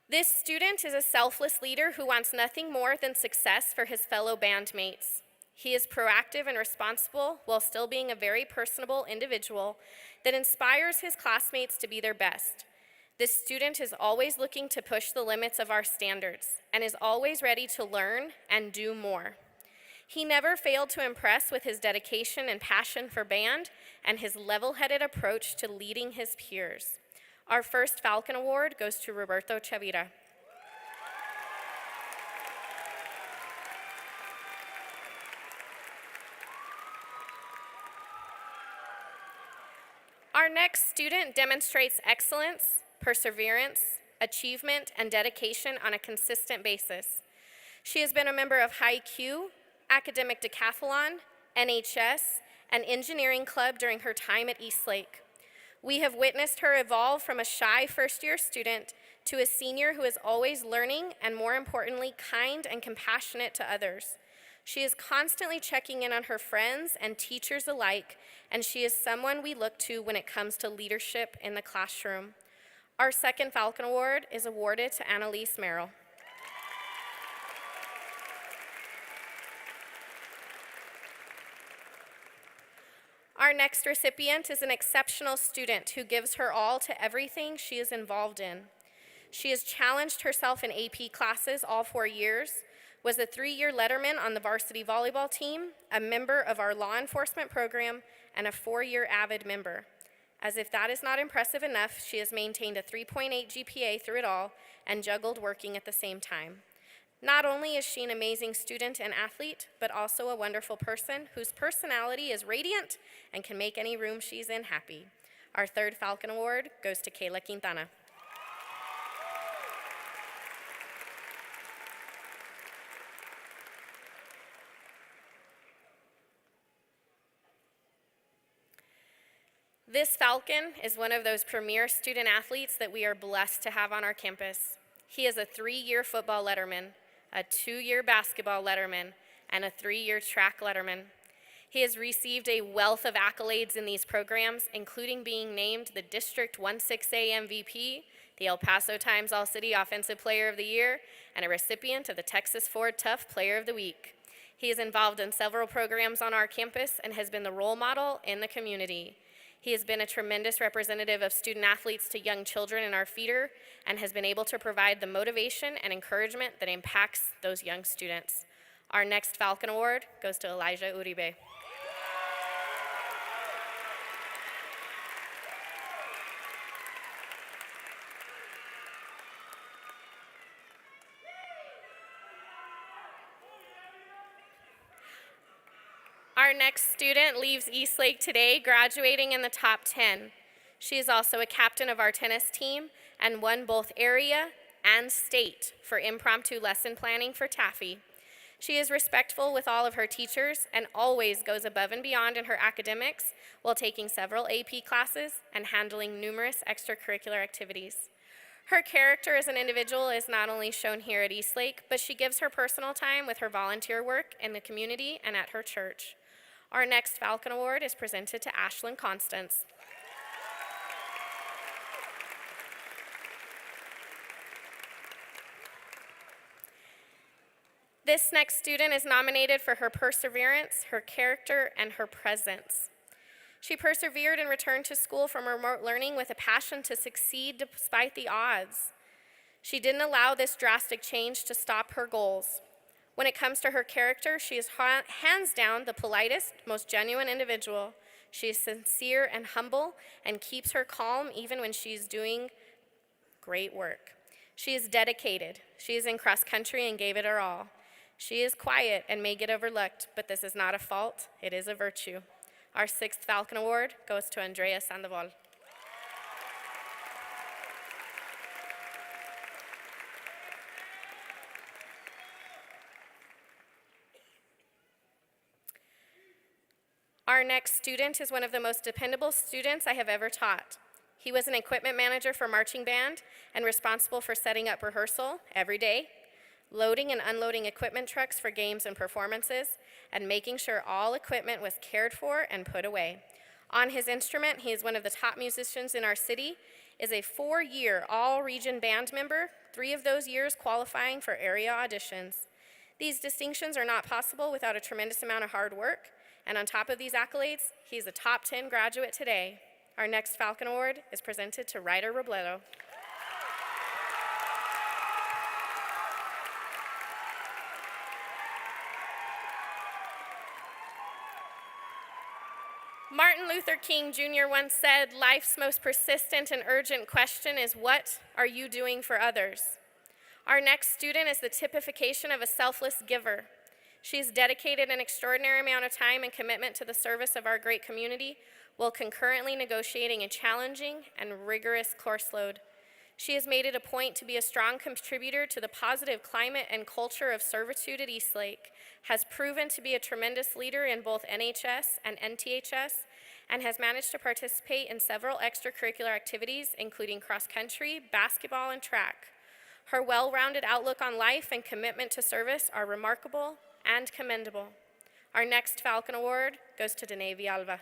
This student is a selfless leader who wants nothing more than success for his fellow bandmates. He is proactive and responsible while still being a very personable individual that inspires his classmates to be their best. This student is always looking to push the limits of our standards and is always ready to learn and do more. He never failed to impress with his dedication and passion for band and his level-headed approach to leading his peers. Our first Falcon Award goes to Roberto Chavira. Our next student demonstrates excellence, perseverance, achievement, and dedication on a consistent basis. She has been a member of High Q, Academic Decathlon, NHS, and Engineering Club during her time at Eastlake. We have witnessed her evolve from a shy first-year student to a senior who is always learning and, more importantly, kind and compassionate to others. She is constantly checking in on her friends and teachers alike, and she is someone we look to when it comes to leadership in the classroom. Our second Falcon Award is awarded to Annalise Merrill. Our next recipient is an exceptional student who gives her all to everything she is involved in. She has challenged herself in AP classes all 4 years, was a 3-year letterman on the varsity volleyball team, a member of our law enforcement program, and a 4-year avid member. As if that is not impressive enough, she has maintained a 3.8 GPA through it all and juggled working at the same time. Not only is she an amazing student and athlete, but also a wonderful person whose personality is radiant and can make any room she's in happy. Our third Falcon Award goes to Kayla Quintana. This Falcon is one of those premier student athletes that we are blessed to have on our campus. He is a 3-year football letterman, a 2-year basketball letterman, and a 3-year track letterman. He has received a wealth of accolades in these programs, including being named the District 16A MVP, the El Paso Times All-City Offensive Player of the Year, and a recipient of the Texas Ford Tough Player of the Week. He is involved in several programs on our campus and has been the role model in the community. He has been a tremendous representative of student athletes to young children in our feeder and has been able to provide the motivation and encouragement that impacts those young students. Our next Falcon Award goes to Elijah Uribe. Our next student leaves Eastlake today, graduating in the top 10. She is also a captain of our tennis team and won both area and state for impromptu lesson planning for Taffy. She is respectful with all of her teachers and always goes above and beyond in her academics while taking several AP classes and handling numerous extracurricular activities. Her character as an individual is not only shown here at Eastlake, but she gives her personal time with her volunteer work in the community and at her church. Our next Falcon Award is presented to Ashlyn Constance. This next student is nominated for her perseverance, her character, and her presence. She persevered and returned to school from remote learning with a passion to succeed despite the odds. She didn't allow this drastic change to stop her goals. When it comes to her character, she is hands down the politest, most genuine individual. She is sincere and humble and keeps her calm even when she's doing great work. She is dedicated. She is in cross country and gave it her all. She is quiet and may get overlooked, but this is not a fault, it is a virtue. Our sixth Falcon Award goes to Andrea Sandoval. Our next student is one of the most dependable students I have ever taught. He was an equipment manager for marching band and responsible for setting up rehearsal every day, loading and unloading equipment trucks for games and performances, and making sure all equipment was cared for and put away. On his instrument, he is one of the top musicians in our city, is a 4-year all-region band member, 3 of those years qualifying for area auditions. These distinctions are not possible without a tremendous amount of hard work, and on top of these accolades, he's a top 10 graduate today. Our next Falcon Award is presented to Ryder Robledo. Martin Luther King Jr. once said, "Life's most persistent and urgent question is, what are you doing for others?" Our next student is the typification of a selfless giver. She has dedicated an extraordinary amount of time and commitment to the service of our great community while concurrently negotiating a challenging and rigorous course load. She has made it a point to be a strong contributor to the positive climate and culture of servitude at Eastlake, has proven to be a tremendous leader in both NHS and NTHS, and has managed to participate in several extracurricular activities, including cross-country, basketball, and track. Her well-rounded outlook on life and commitment to service are remarkable and commendable. Our next Falcon Award goes to Danae Villalba.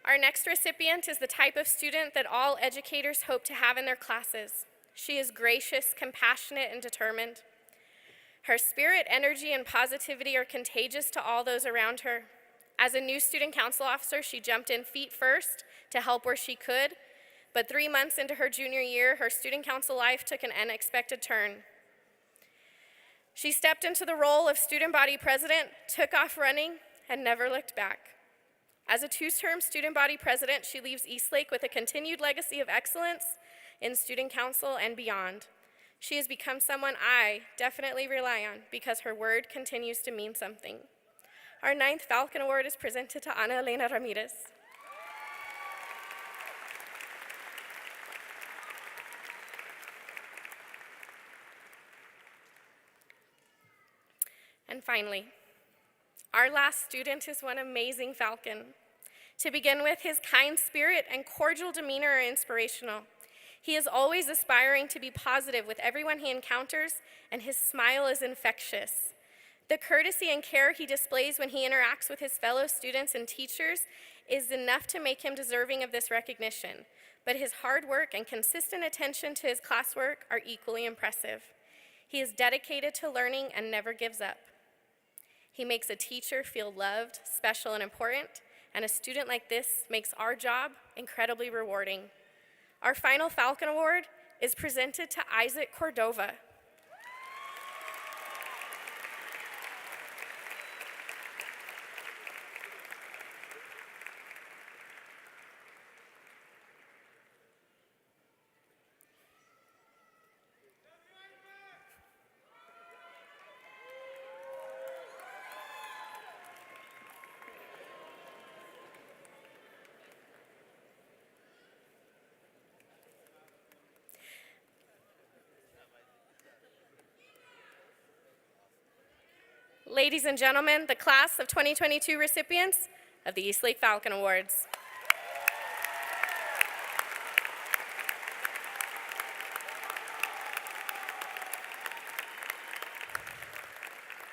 Our next recipient is the type of student that all educators hope to have in their classes. She is gracious, compassionate, and determined. Her spirit, energy, and positivity are contagious to all those around her. As a new student council officer, she jumped in feet first to help where she could, but 3 months into her junior year, her student council life took an unexpected turn. She stepped into the role of student body president, took off running, and never looked back. As a two-term student body president, she leaves Eastlake with a continued legacy of excellence in student council and beyond. She has become someone I definitely rely on because her word continues to mean something. Our 9th Falcon Award is presented to Ana Elena Ramirez. And finally, our last student is one amazing Falcon. To begin with, his kind spirit and cordial demeanor are inspirational. He is always aspiring to be positive with everyone he encounters, and his smile is infectious. The courtesy and care he displays when he interacts with his fellow students and teachers is enough to make him deserving of this recognition, but his hard work and consistent attention to his classwork are equally impressive. He is dedicated to learning and never gives up. He makes a teacher feel loved, special, and important, and a student like this makes our job incredibly rewarding. Our final Falcon Award is presented to Isaac Cordova. Ladies and gentlemen, the class of 2022 recipients of the Eastlake Falcon Awards.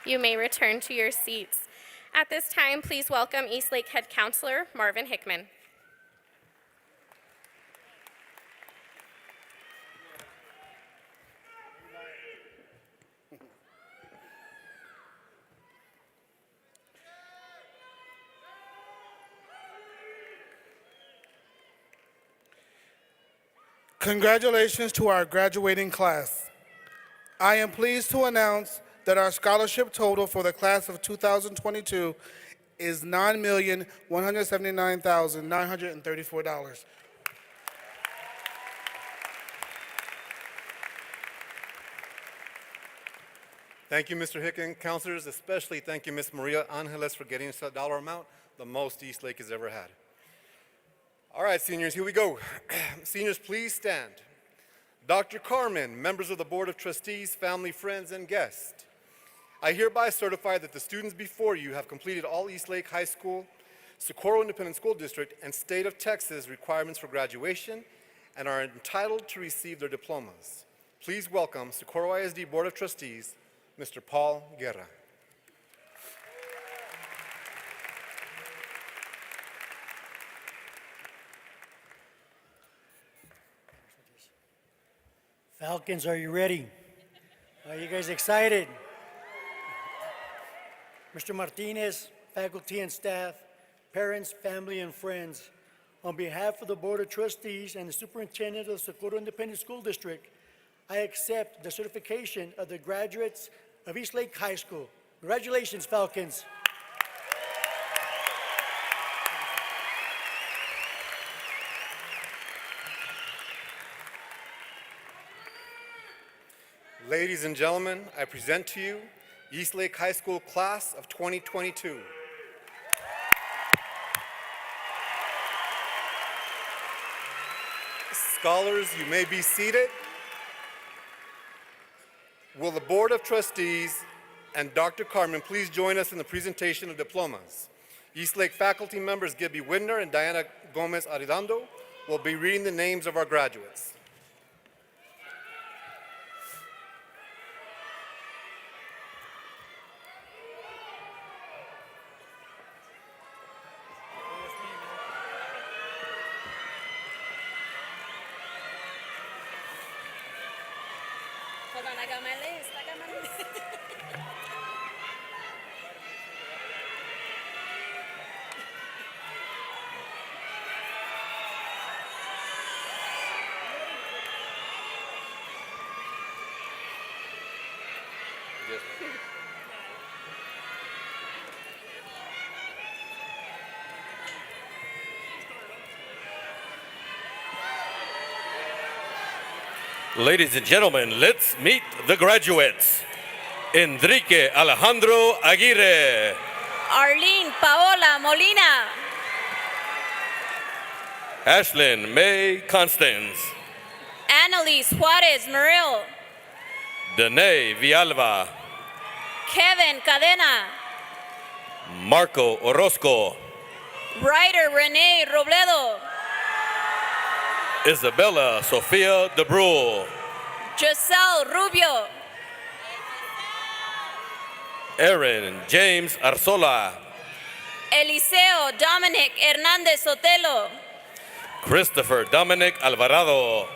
You may return to your seats. At this time, please welcome Eastlake Head Counselor Marvin Hickman. Congratulations to our graduating class. I am pleased to announce that our scholarship total for the class of 2022 is $9,179,934. Thank you, Mr. Hicken. Counselors, especially thank you, Ms. Maria Angeles, for getting us that dollar amount, the most Eastlake has ever had. All right, seniors, here we go. Seniors, please stand. Dr. Carmen, members of the Board of Trustees, family, friends, and guests, I hereby certify that the students before you have completed all Eastlake High School, Socorro Independent School District, and State of Texas requirements for graduation and are entitled to receive their diplomas. Please welcome Socorro ISD Board of Trustees, Mr. Paul Guerra. Falcons, are you ready? Are you guys excited? Mr. Martinez, faculty and staff, parents, family, and friends, on behalf of the Board of Trustees and the Superintendent of the Socorro Independent School District, I accept the certification of the graduates of Eastlake High School. Congratulations, Falcons. Ladies and gentlemen, I present to you Eastlake High School class of 2022. Scholars, you may be seated. Will the Board of Trustees and Dr. Carmen please join us in the presentation of diplomas? Eastlake faculty members Gibby Widner and Diana Gomez Arredondo will be reading the names of our graduates. Hold on, I got my list. Ladies and gentlemen, let's meet the graduates. Enrique Alejandro Aguirre. Arlene Paola Molina. Ashlyn May Constance. Annalise Juarez Muril. Danae Villalba. Kevin Cadena. Marco Orozco. Ryder Renee Robledo. Isabella Sofia De Brul. Giselle Rubio. Aaron James Arzola. Eliseo Dominic Hernandez Sotelo. Christopher Dominic Alvarado.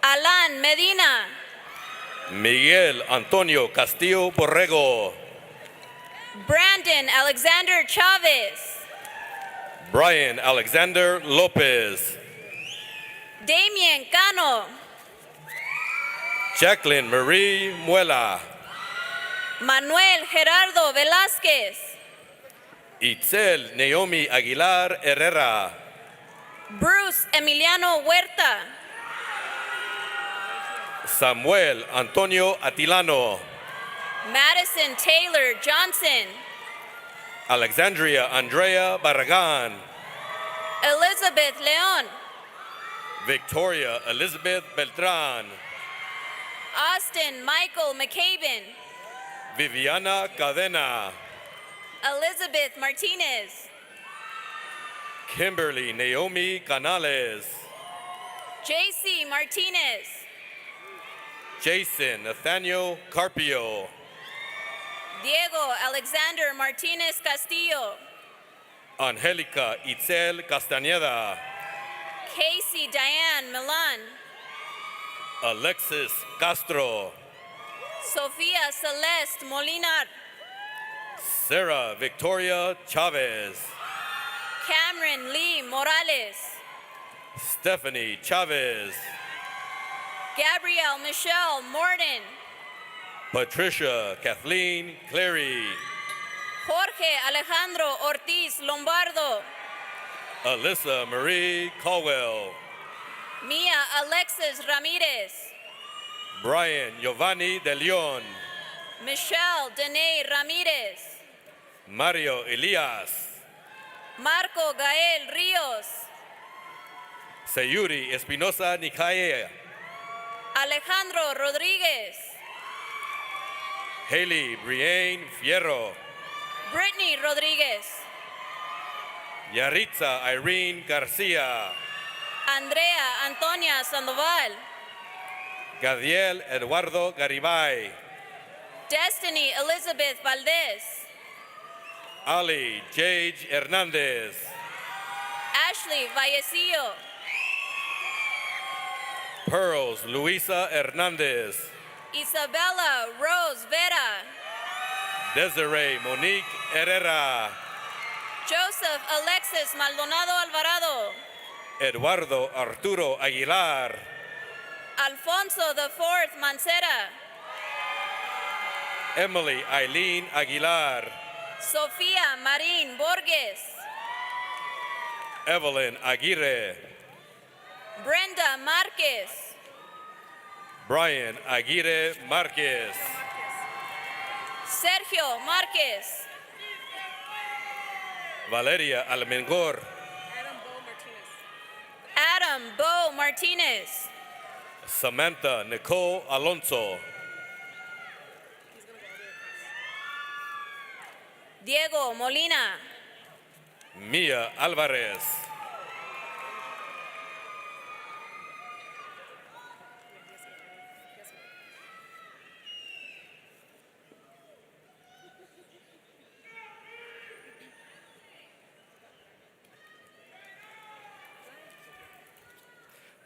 Alan Medina. Miguel Antonio Castillo Borrego. Brandon Alexander Chavez. Brian Alexander Lopez. Damien Cano. Jacqueline Marie Muela. Manuel Gerardo Velázquez. Itzel Naomi Aguilar Herrera. Bruce Emiliano Huerta. Samuel Antonio Atilano. Madison Taylor Johnson. Alexandria Andrea Barragan. Elizabeth Leon. Victoria Elizabeth Beltran. Austin Michael McCaben. Viviana Cadena. Elizabeth Martinez. Kimberly Naomi Canales. JC Martinez. Jason Nathaniel Carpio. Diego Alexander Martinez Castillo. Angelica Itzel Castañeda. Casey Diane Milan. Alexis Castro. Sofia Celeste Molinar. Sarah Victoria Chavez. Cameron Lee Morales. Stephanie Chavez. Gabrielle Michelle Morden. Patricia Kathleen Clary. Jorge Alejandro Ortiz Lombardo. Alyssa Marie Caldwell. Mia Alexis Ramirez. Brian Giovanni De Leon. Michelle Dene Ramirez. Mario Elias. Marco Gael Rios. Sayuri Espinosa Nikaya. Alejandro Rodríguez. Haley Brienne Fierro. Brittany Rodríguez. Yaritza Irene Garcia. Andrea Antonia Sandoval. Gadiel Eduardo Garibay. Destiny Elizabeth Valdez. Ali Jade Hernandez. Ashley Vallecillo. Pearls Luisa Hernandez. Isabella Rose Vera. Desiree Monique Herrera. Joseph Alexis Maldonado Alvarado. Eduardo Arturo Aguilar. Alfonso IV Mancera. Emily Eileen Aguilar. Sofía Marín Borges. Evelyn Aguirre. Brenda Márquez. Brian Aguirre Marquez. Sergio Márquez. Valeria Almengor. Adam Bo Martinez. Samantha Nicole Alonso. Diego Molina. Mia Alvarez.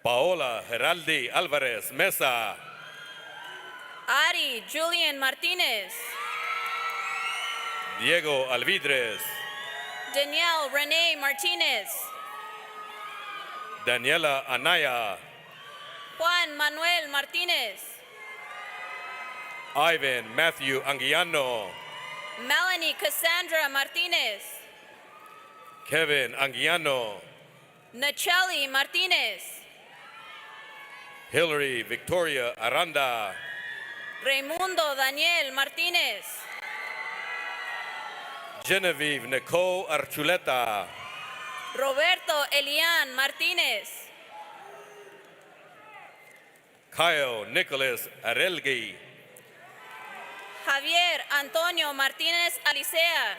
Paola Geraldi Alvarez Mesa. Ari Julian Martinez. Diego Alvidres. Danielle Renee Martinez. Daniela Anaya. Juan Manuel Martinez. Ivan Matthew Anguiano. Melanie Cassandra Martinez. Kevin Anguiano. Nacheli Martinez. Hillary Victoria Aranda, Raimundo Daniel Martinez, Genevieve Nicole Archuleta, Roberto Elian Martinez, Kyle Nicholas Arelgi, Javier Antonio Martinez Alicea,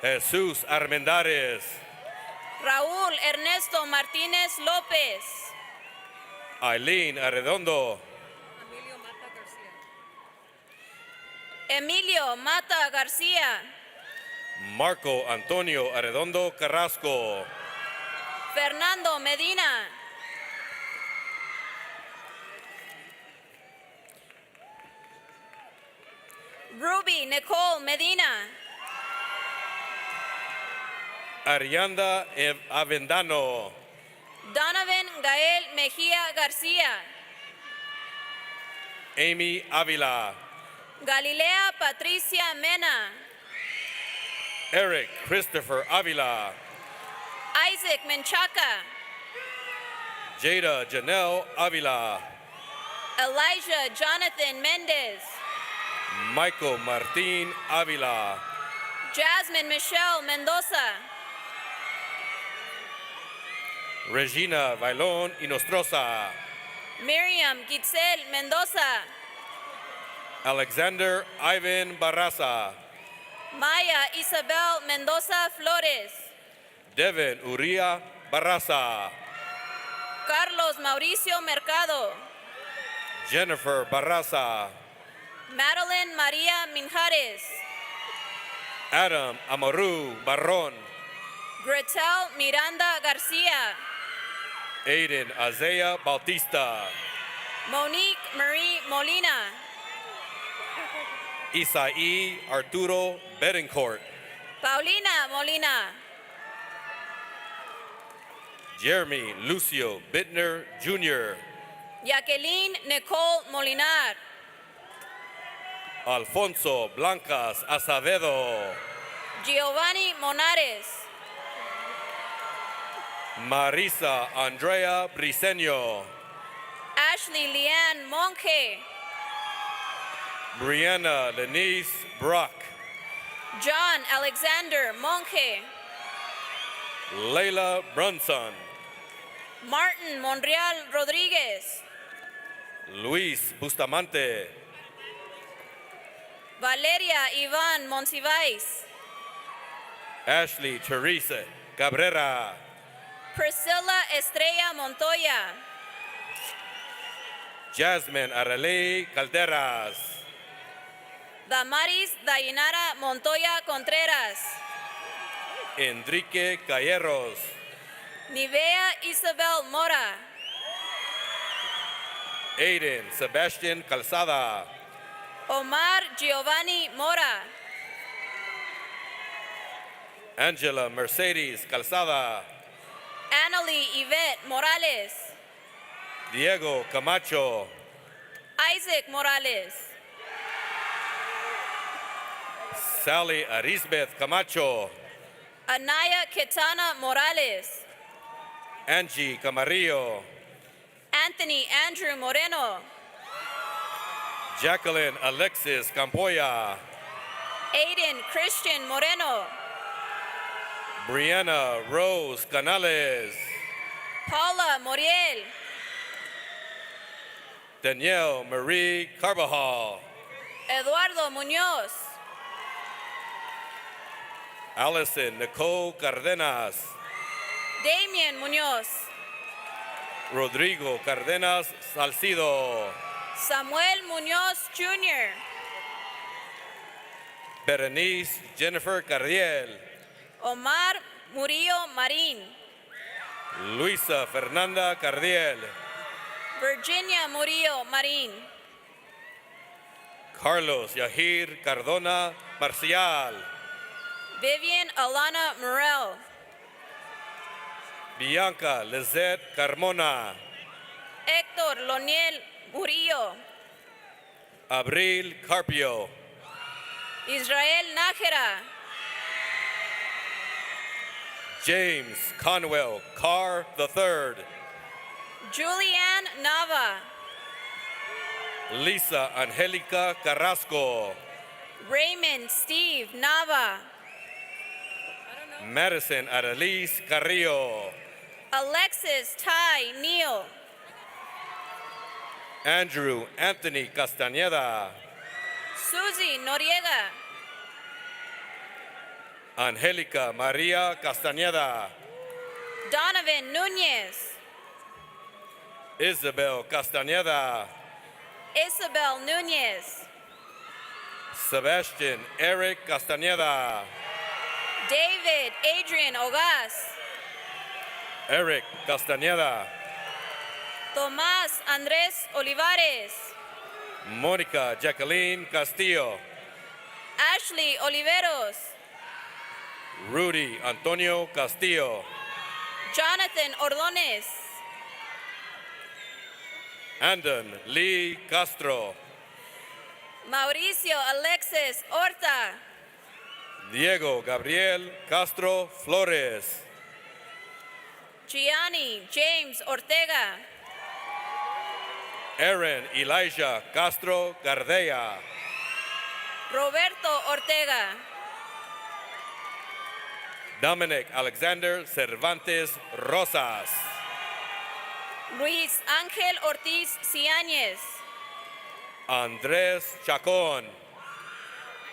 Jesus Armendares, Raúl Ernesto Martínez López, Eileen Arredondo, Emilio Mata García, Marco Antonio Arredondo Carrasco, Fernando Medina, Ruby Nicole Medina, Arianda Avendano, Donovan Gael Mejía García, Amy Avila, Galilea Patricia Mena, Eric Christopher Avila, Isaac Menchaca, Jada Janelle Avila, Elijah Jonathan Mendez, Michael Martin Avila, Jasmine Michelle Mendoza, Regina Bailon Inostrosa, Miriam Gitzel Mendoza, Alexander Ivan Barraza, Maya Isabel Mendoza Flores, Devin Uria Barraza, Carlos Mauricio Mercado, Jennifer Barraza, Madeline Maria Minjares, Adam Amaru Barron, Gretel Miranda Garcia, Aiden Azea Bautista, Monique Marie Molina, Isai Arturo Betancourt, Paulina Molina, Jeremy Lucio Bittner Jr., Jacqueline Nicole Molinar, Alfonso Blancas Acevedo, Giovanni Monares, Marisa Andrea Briseño, Ashley Leanne Monke, Brianna Lenise Brock, John Alexander Monke, Layla Brunson, Martin Monreal Rodriguez, Luis Bustamante, Valeria Iván Monsiváis, Ashley Teresa Cabrera, Priscilla Estrella Montoya, Jasmine Arale Calderas, Damaris Dayanara Montoya Contreras, Enrique Calleros, Nivea Isabel Mora, Aiden Sebastian Calzada, Omar Giovanni Mora, Angela Mercedes Calzada, Annalie Yvette Morales, Diego Camacho, Isaac Morales, Sally Arisbeth Camacho, Anaya Ketana Morales, Angie Camarillo, Anthony Andrew Moreno, Jacqueline Alexis Campoya, Aiden Christian Moreno, Brianna Rose Canales, Paula Moriel, Danielle Marie Carbajal, Eduardo Muñoz, Allison Nicole Cardenas, Damien Muñoz, Rodrigo Cardenas Salcido, Samuel Muñoz Jr., Berenice Jennifer Cardiel, Omar Murillo Marín, Luisa Fernanda Cardiel, Virginia Murillo Marín, Carlos Yahir Cardona Marcial, Vivian Alana Morel, Bianca Lizette Carmona, Héctor Loniel Murillo, Abril Carpio, Israel Nájera, James Conwell Carr III, Julianne Nava, Lisa Angelica Carrasco, Raymond Steve Nava, Madison Adelise Carrillo, Alexis Ty Neal, Andrew Anthony Castañeda, Susie Noriega, Angelica Maria Castañeda, Donovan Nunez, Isabel Castañeda, Isabel Nunez, Sebastian Eric Castañeda, David Adrian Ogas, Eric Castañeda, Tomás Andrés Olivares, Mónica Jacqueline Castillo, Ashley Oliveros, Rudy Antonio Castillo, Jonathan Ordonez, Andon Lee Castro, Mauricio Alexis Horta, Diego Gabriel Castro Flores, Gianni James Ortega, Aaron Elijah Castro Gardea, Roberto Ortega, Dominic Alexander Cervantes Rosas, Luis Ángel Ortiz Ciañez, Andrés Chacón,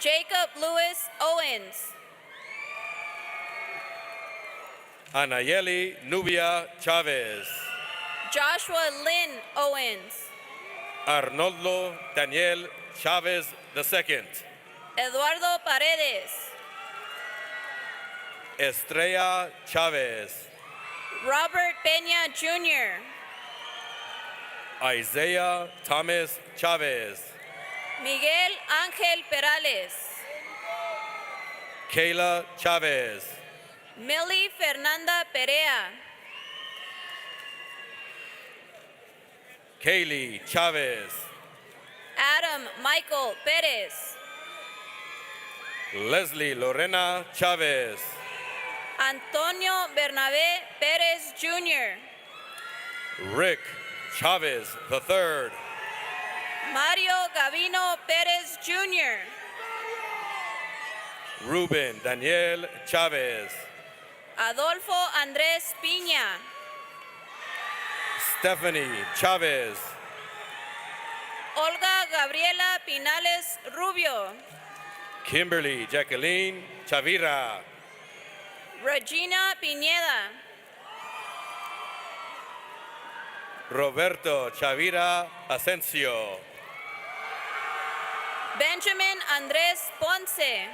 Jacob Lewis Owens, Anayeli Nubia Chavez, Joshua Lynn Owens, Arnoldo Daniel Chavez II, Eduardo Paredes, Estrella Chavez, Robert Peña Jr., Isaiah Thomas Chavez, Miguel Ángel Perales, Kayla Chavez, Millie Fernanda Perea, Kaylee Chavez, Adam Michael Perez, Leslie Lorena Chavez, Antonio Bernabé Pérez Jr., Rick Chavez III, Mario Gavino Pérez Jr., Ruben Daniel Chavez, Adolfo Andrés Piña, Stephanie Chavez, Olga Gabriela Pinales Rubio, Kimberly Jacqueline Chavira, Regina Piñeda, Roberto Chavira Asensio, Benjamin Andrés Ponce,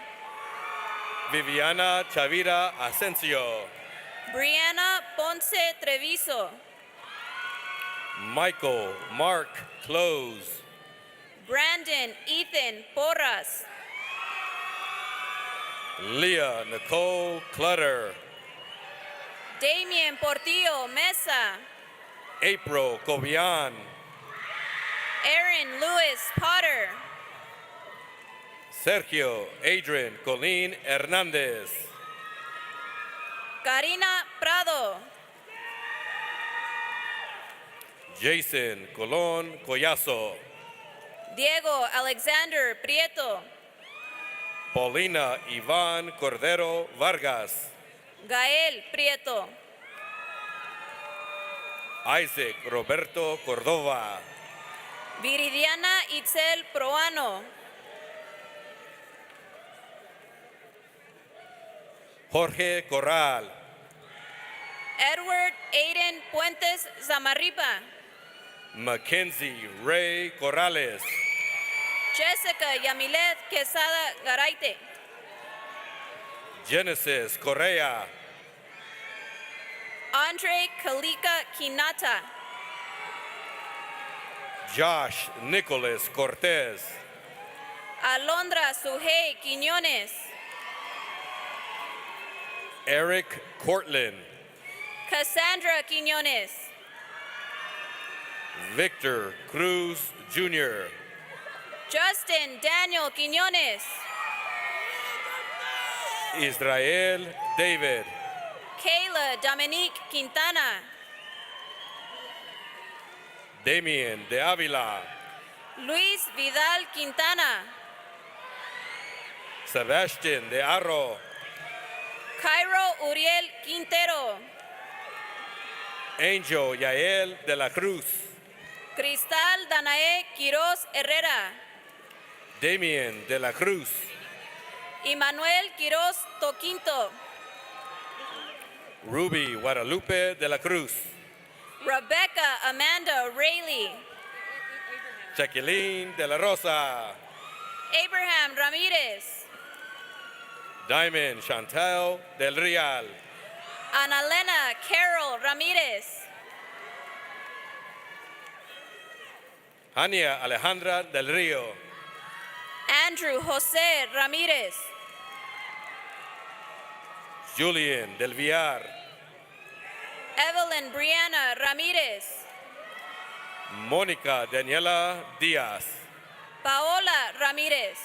Viviana Chavira Asensio, Brianna Ponce Treviso, Michael Mark Close, Brandon Ethan Porras, Leah Nicole Clutter, Damien Portillo Mesa, April Cobian, Aaron Lewis Potter, Sergio Adrian Colleen Hernandez, Karina Prado, Jason Colon Collazo, Diego Alexander Prieto, Paulina Iván Cordero Vargas, Gael Prieto, Isaac Roberto Cordova, Viridiana Itzel Proano, Jorge Corral, Edward Aiden Puentes Zamarripa, Mackenzie Ray Corrales, Jessica Yamilet Quesada Garaite, Genesis Correa, Andre Kalika Kinata, Josh Nicholas Cortez, Alondra Sujei Quiñones, Eric Cortland, Cassandra Quiñones, Victor Cruz Jr., Justin Daniel Quiñones, Israel David, Kayla Dominique Quintana, Damien de Avila, Luis Vidal Quintana, Sebastian de Arro, Cairo Uriel Quintero, Angel Yael de la Cruz, Cristal Danae Quiroz Herrera, Damien de la Cruz, Emmanuel Quiroz Toquinto, Ruby Guadalupe de la Cruz, Rebecca Amanda Rayleigh, Jacqueline de la Rosa, Abraham Ramirez, Diamond Chantal del Real, Analena Carol Ramirez, Hania Alejandra del Rio, Andrew Jose Ramirez, Julian del Villar, Evelyn Brianna Ramirez, Mónica Daniela Diaz, Paola Ramirez,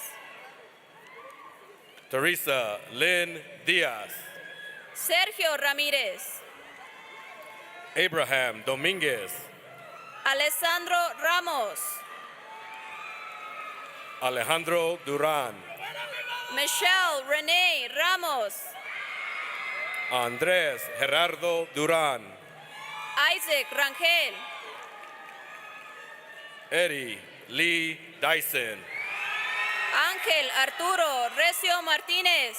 Teresa Lynn Diaz, Sergio Ramirez, Abraham Dominguez, Alessandro Ramos, Alejandro Duran, Michelle Renee Ramos, Andrés Gerardo Duran, Isaac Rangel, Eddie Lee Dyson, Ángel Arturo Recio Martínez,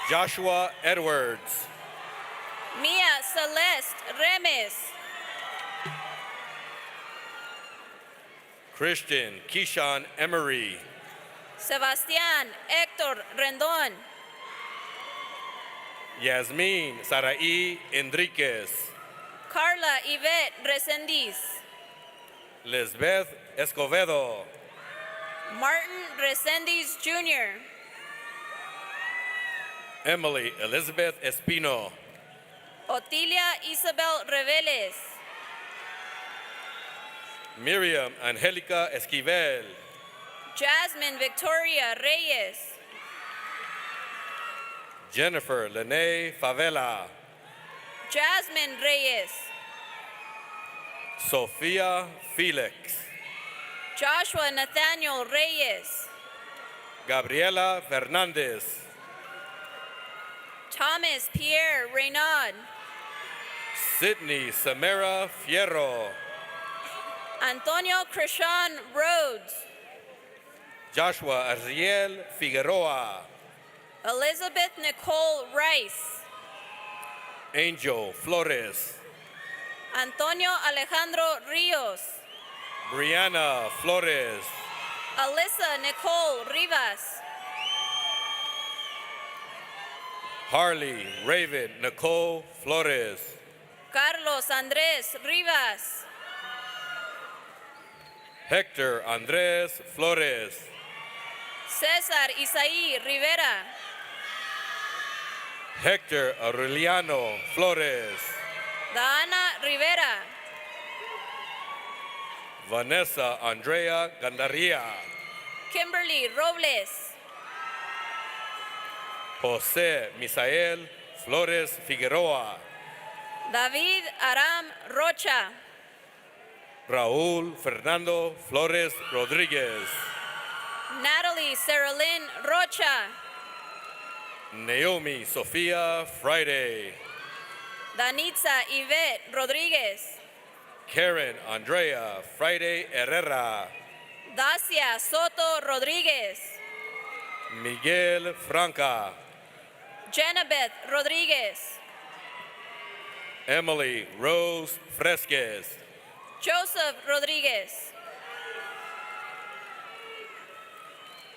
Joshua Edwards, Mia Celeste Remes, Christian Keyshawn Emery, Sebastián Héctor Rendón, Yasmin Saraí Enriquez, Carla Yvette Resendiz, Lisbeth Escobedo, Martin Resendiz Jr., Emily Elizabeth Espino, Otilia Isabel Reveles, Miriam Angelica Esquivel, Jasmine Victoria Reyes, Jennifer Lene Favela, Jasmine Reyes, Sofia Felix, Joshua Nathaniel Reyes, Gabriela Fernandez, Thomas Pierre Reynaud, Sydney Samara Fierro, Antonio Krishan Rhodes, Joshua Ariel Figueroa, Elizabeth Nicole Rice, Angel Flores, Antonio Alejandro Rios, Brianna Flores, Alyssa Nicole Rivas, Harley Raven Nicole Flores, Carlos Andrés Rivas, Hector Andrés Flores, César Isaí Rivera, Hector Aureliano Flores, Dana Rivera, Vanessa Andrea Gandaria, Kimberly Robles, Jose Misael Flores Figueroa, David Aram Rocha, Raúl Fernando Flores Rodríguez, Natalie Saralyn Rocha, Naomi Sofia Friday, Danitza Yvette Rodríguez, Karen Andrea Friday Herrera, Dacia Soto Rodríguez, Miguel Franca, Jenabeth Rodríguez, Emily Rose Fresquez, Joseph Rodríguez,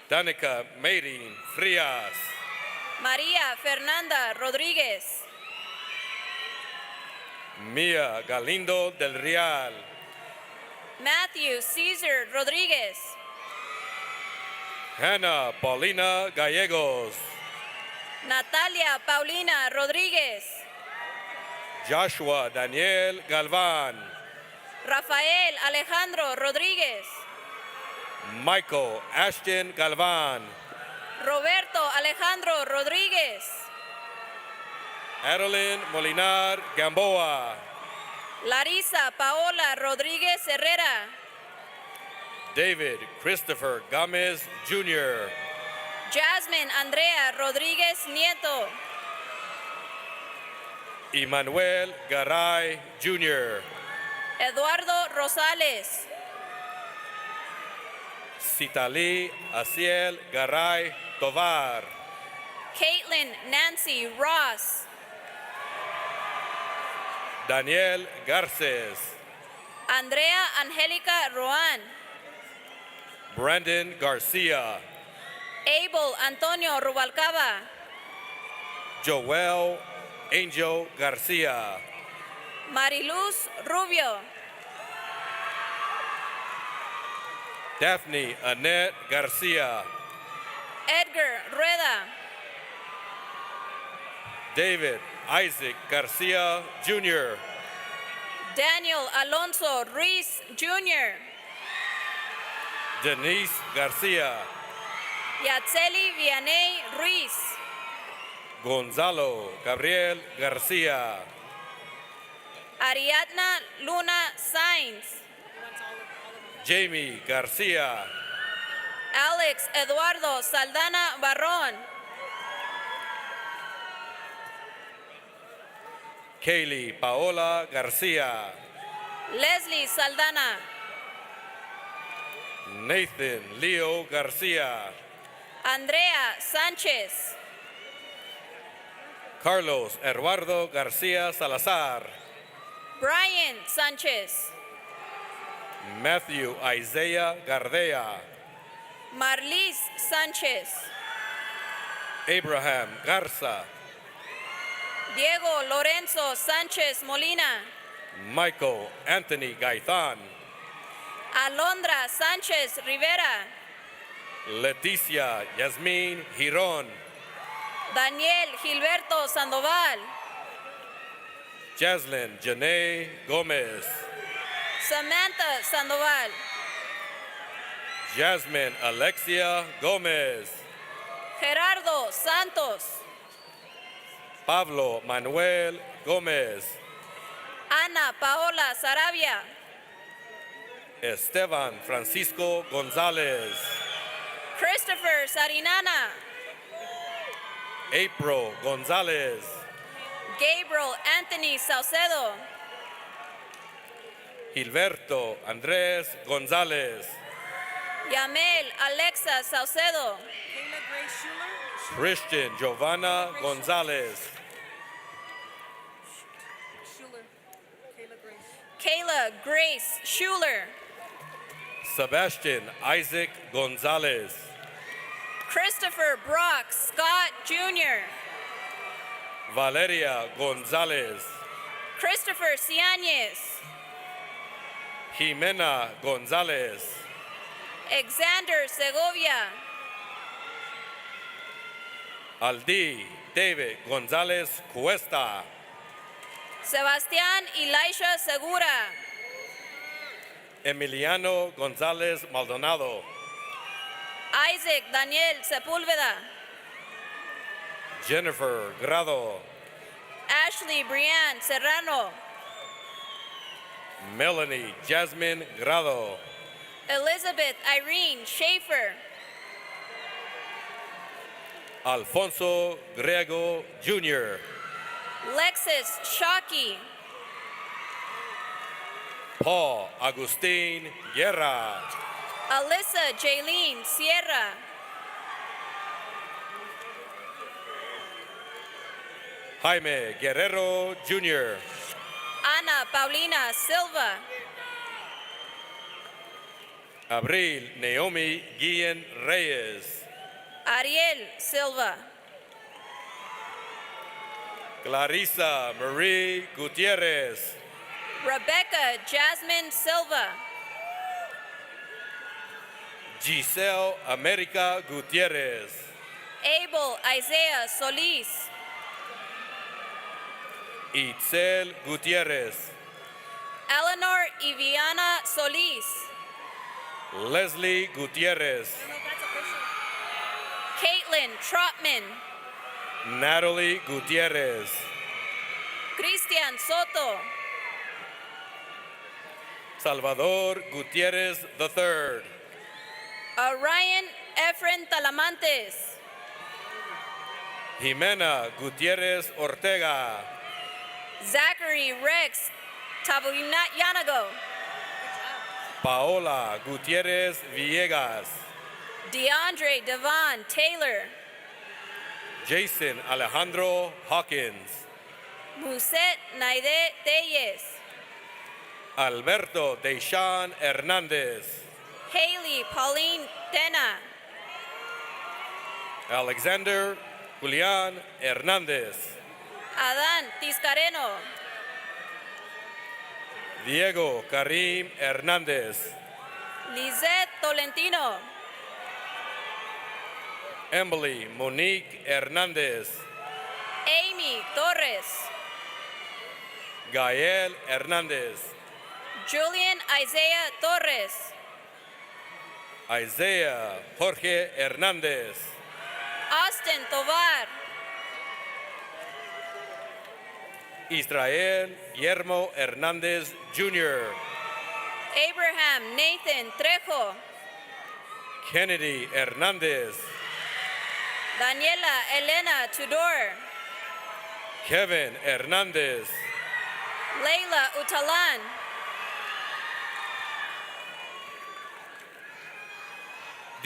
Danica Mayrin Frias, María Fernanda Rodríguez, Mia Galindo del Real, Matthew Cesar Rodríguez, Hannah Paulina Gallegos, Natalia Paulina Rodríguez, Joshua Daniel Galvan, Rafael Alejandro Rodríguez, Michael Ashton Galvan, Roberto Alejandro Rodríguez, Adeline Molinar Gamboa, Larisa Paola Rodríguez Herrera. David Christopher Gomez Jr., Jasmine Andrea Rodríguez Nieto. Emmanuel Garay Jr., Eduardo Rosales. Citali Asiel Garay Tovar, Caitlin Nancy Ross. Daniel Garces, Andrea Angélica Roan. Brandon Garcia, Abel Antonio Rubalcaba. Joel Angel Garcia, Mariluz Rubio. Daphne Annette Garcia, Edgar Rueda. David Isaac Garcia Jr., Daniel Alonso Ruiz Jr. Denise Garcia, Yatzeli Vianey Ruiz. Gonzalo Gabriel Garcia, Ariadna Luna Sainz. Jamie Garcia, Alex Eduardo Saldana Barrón. Kaylee Paola Garcia, Leslie Saldana. Nathan Leo Garcia, Andrea Sánchez. Carlos Eduardo Garcia Salazar, Brian Sánchez. Matthew Isaiah Gardea, Marlis Sánchez. Abraham Garza, Diego Lorenzo Sánchez Molina. Michael Anthony Gaitán, Alondra Sánchez Rivera. Leticia Yasmin Girón, Daniel Gilberto Sandoval. Jaslyn Janae Gomez, Samantha Sandoval. Jasmine Alexia Gomez, Gerardo Santos. Pablo Manuel Gomez, Ana Paola Sarabia. Esteban Francisco González, Christopher Sarinana. April González, Gabriel Anthony Saucedo. Gilberto Andrés González, Yamel Alexa Saucedo. Christian Giovanna González, Kayla Grace Schuler. Sebastian Isaac González, Christopher Brock Scott Jr. Valeria González, Christopher Ciañez. Jimena González, Alexander Segovia. Aldi David González Cuesta, Sebastián Elisha Segura. Emiliano González Maldonado, Isaac Daniel Sepúlveda. Jennifer Grado, Ashley Brianne Serrano. Melanie Jasmine Grado, Elizabeth Irene Schaefer. Alfonso Griego Jr., Lexus Shockey. Paul Agustin Guerra, Alyssa Jaylene Sierra. Jaime Guerrero Jr., Ana Paulina Silva. Abril Naomi Guillen Reyes, Ariel Silva. Clarissa Marie Gutierrez, Rebecca Jasmine Silva. Giselle America Gutierrez, Abel Isaiah Solis. Itzel Gutierrez, Eleanor Iviana Solis. Leslie Gutierrez, Caitlin Trotman. Natalie Gutierrez, Cristian Soto. Salvador Gutierrez III. Orion Efren Talamantes. Jimena Gutierrez Ortega. Zachary Rex Yanago. Paola Gutierrez Villegas. DeAndre Devon Taylor. Jason Alejandro Hawkins. Muset Naide Telles. Alberto Deishan Hernandez. Haley Pauline Tena. Alexander Julian Hernandez. Adán Tiscareno. Diego Karim Hernandez. Lizeth Tolentino. Emily Monique Hernandez. Amy Torres. Gael Hernandez. Julian Isaiah Torres. Isaiah Jorge Hernandez. Austin Tovar. Israel Guillermo Hernandez Jr. Abraham Nathan Trejo. Kennedy Hernandez. Daniela Elena Tudor. Kevin Hernandez. Leila Utalan.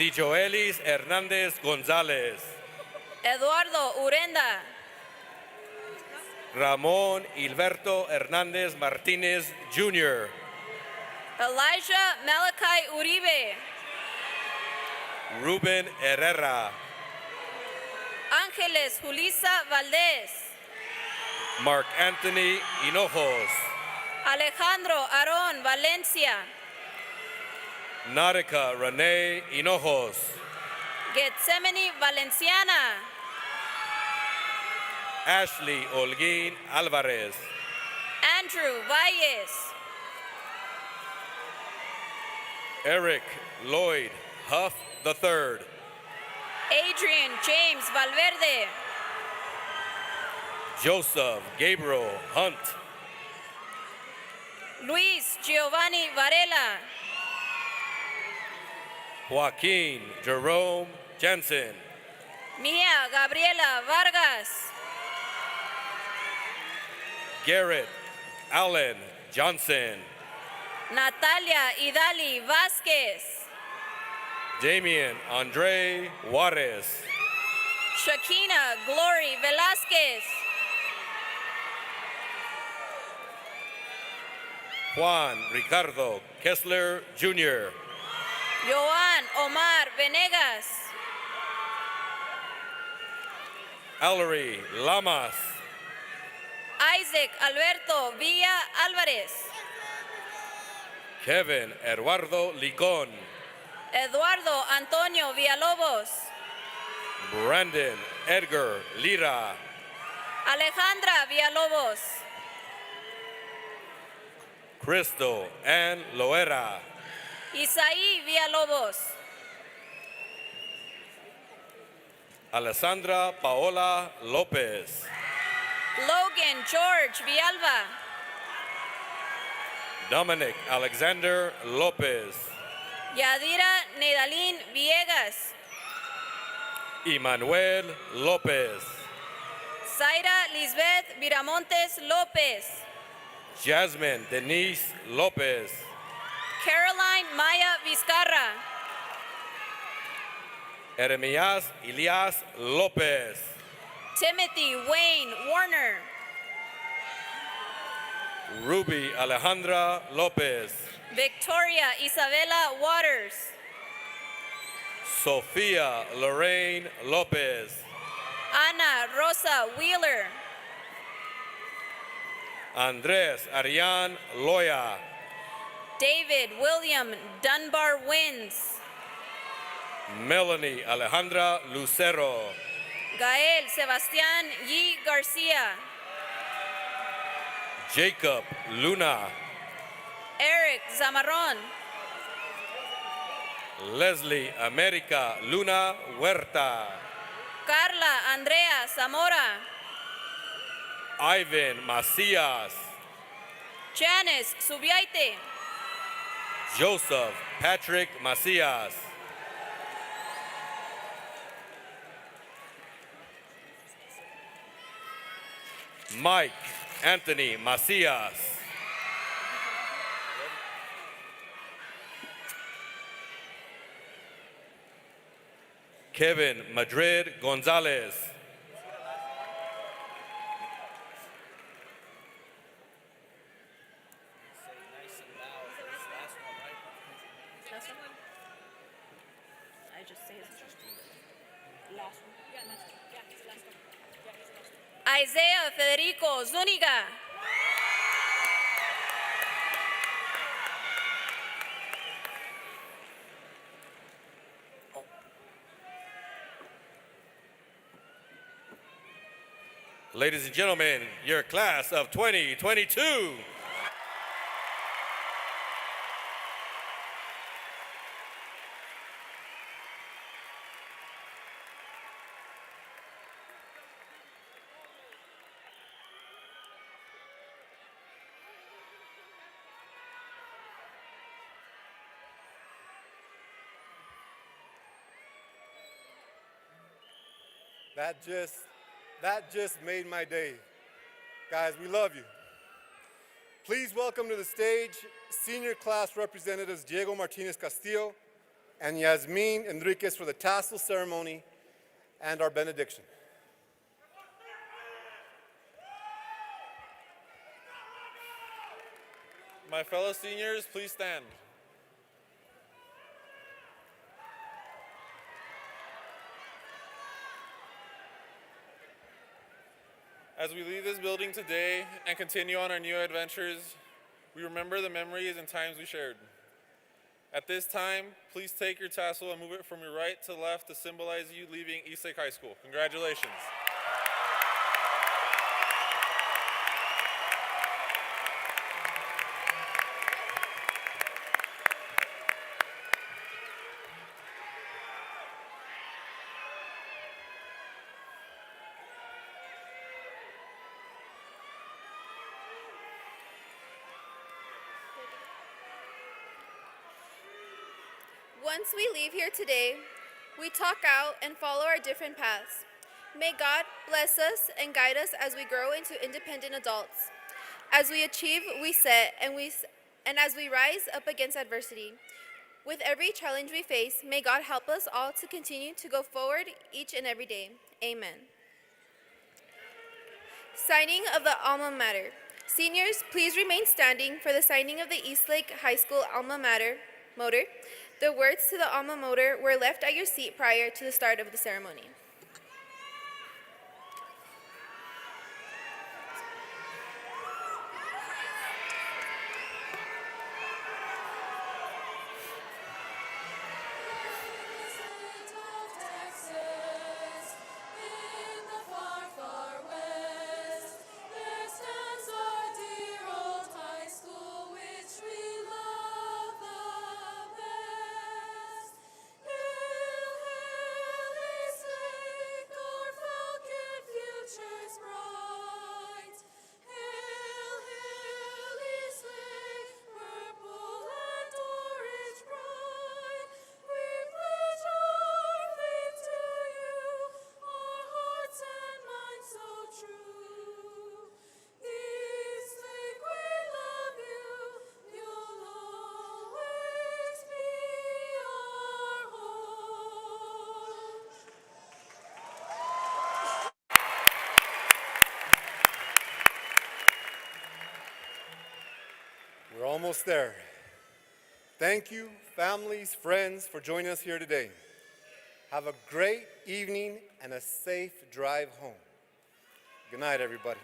Dijoelis Hernandez González. Eduardo Urenda. Ramón Hilberto Hernández Martínez Jr. Elijah Malachi Uribe. Ruben Herrera. Ángeles Julisa Valdés. Mark Anthony Hinojos. Alejandro Aarón Valencia. Narika Renee Hinojos. Getsemani Valenciana. Ashley Holguín Alvarez. Andrew Valles. Eric Lloyd Huff III. Adrian James Valverde. Joseph Gabriel Hunt. Luis Giovanni Varela. Joaquin Jerome Jensen. Mia Gabriela Vargas. Garrett Allen Johnson. Natalia Idali Vázquez. Damian Andre Juarez. Shakina Glory Velázquez. Juan Ricardo Kessler Jr. Joan Omar Venegas. Ellery Lamas. Isaac Alberto Villa Álvarez. Kevin Eduardo Licon. Eduardo Antonio Villalobos. Brandon Edgar Lira. Alejandra Villalobos. Cristo Ann Loera. Isaí Villalobos. Alessandra Paola Lopez. Logan George Villalba. Dominic Alexander Lopez. Yadira Nedalín Villegas. Emmanuel Lopez. Zaira Lisbeth Viramontes López. Jasmine Denise Lopez. Caroline Maya Vizcarra. Jeremías Elias Lopez. Timothy Wayne Warner. Ruby Alejandra Lopez. Victoria Isabella Waters. Sofia Lorraine Lopez. Ana Rosa Wheeler. Andres Arián Loya. David William Dunbar Wins. Melanie Alejandra Lucero. Gael Sebastián Yi Garcia. Jacob Luna. Eric Zamarron. Leslie America Luna Huerta. Carla Andrea Zamora. Ivan Macías. Janice Subiaite. Joseph Patrick Macias. Mike Anthony Macias. Kevin Madrid Gonzalez. Isaiah Federico Zuniga. Ladies and gentlemen, your class of 2022. That just made my day. Guys, we love you. Please welcome to the stage senior class representatives Diego Martinez Castillo and Yasmin Enriquez for the tassel ceremony and our benediction. My fellow seniors, please stand. As we leave this building today and continue on our new adventures, we remember the memories and times we shared. At this time, please take your tassel and move it from your right to left to symbolize you leaving Eastlake High School. Congratulations. Once we leave here today, we talk out and follow our different paths. May God bless us and guide us as we grow into independent adults, as we achieve we set, and as we rise up against adversity. With every challenge we face, may God help us all to continue to go forward each and every day. Amen. Signing of the alma mater. Seniors, please remain standing for the signing of the Eastlake High School alma mater. The words to the alma mater were left at your seat prior to the start of the ceremony. We're almost there. Thank you, families, friends, for joining us here today. Have a great evening and a safe drive home. Good night, everybody.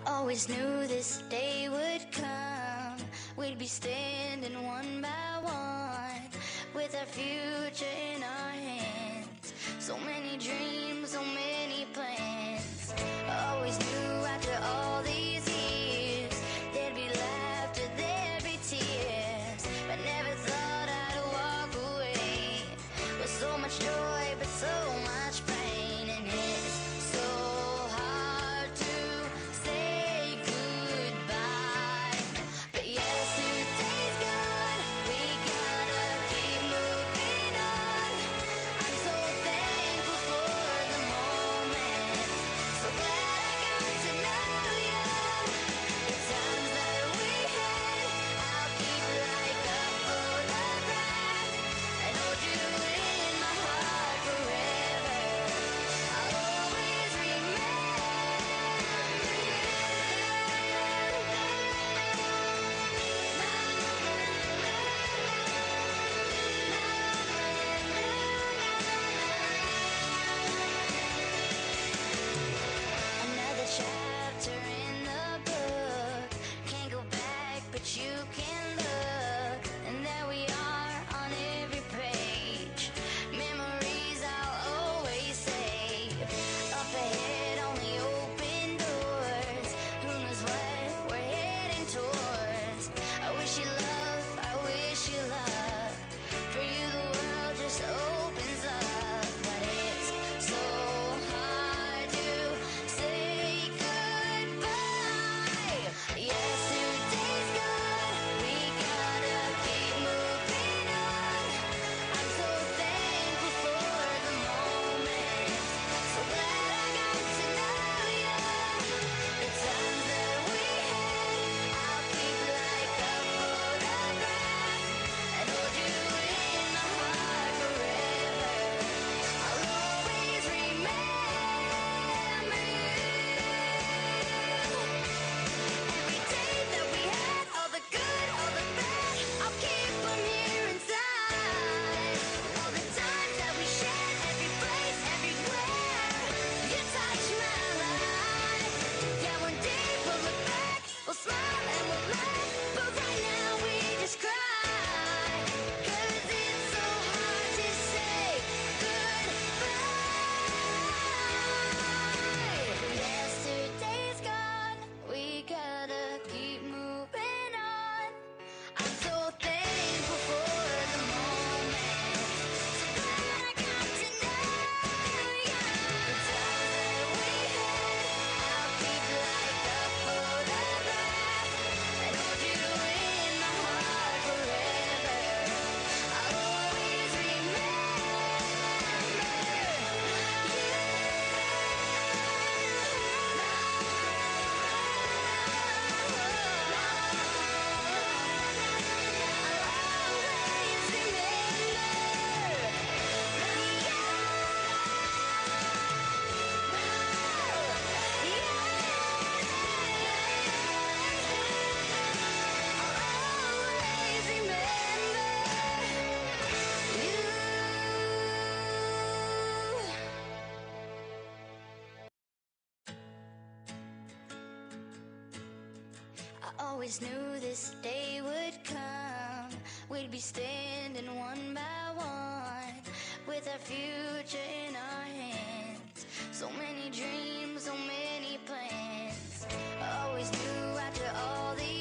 always knew this day would come. We'd be standing one by one with our future in our hands. So many dreams, so many plans. Always knew after all these years there'd be laughter, there'd be tears, but never thought I'd walk away with so much joy but so much pain. And it's so hard to say goodbye, but yesterday's gone, we gotta keep moving on. I'm so thankful for the moment, so glad I got to know you. The times that we had, I'll keep like a photograph and hold you in my heart forever. I'll always remember another chapter in the book. Can't go back, but you can look, and there we are on every page. Memories I'll always save. Up ahead, only open doors. Who knows what we're heading towards? I wish you love, I wish you love. For you, the world just opens up, but it's so hard to say goodbye. Yesterday's gone, we gotta keep moving on. I'm so thankful for the moment, so glad I got to know you. The times that we had, I'll keep like a photograph and hold you in my heart forever. I'll always remember you. Every day that we had, all the good, all the bad, I'll keep them here inside. All the times that we shared, every place, everywhere, you touched my life. Yeah, one day we'll look back, we'll smile and we'll laugh, but right now we just cry, 'cause it's so hard to say goodbye. Yesterday's gone, we gotta keep moving on. I'm so thankful for the moment, so glad I got to know you. The times that we had, I'll keep like a photograph and hold you in my heart forever. I'll always I always knew this day would come. We'd be standing one by one with our future in our hands. So many dreams, so many plans. I always knew after all these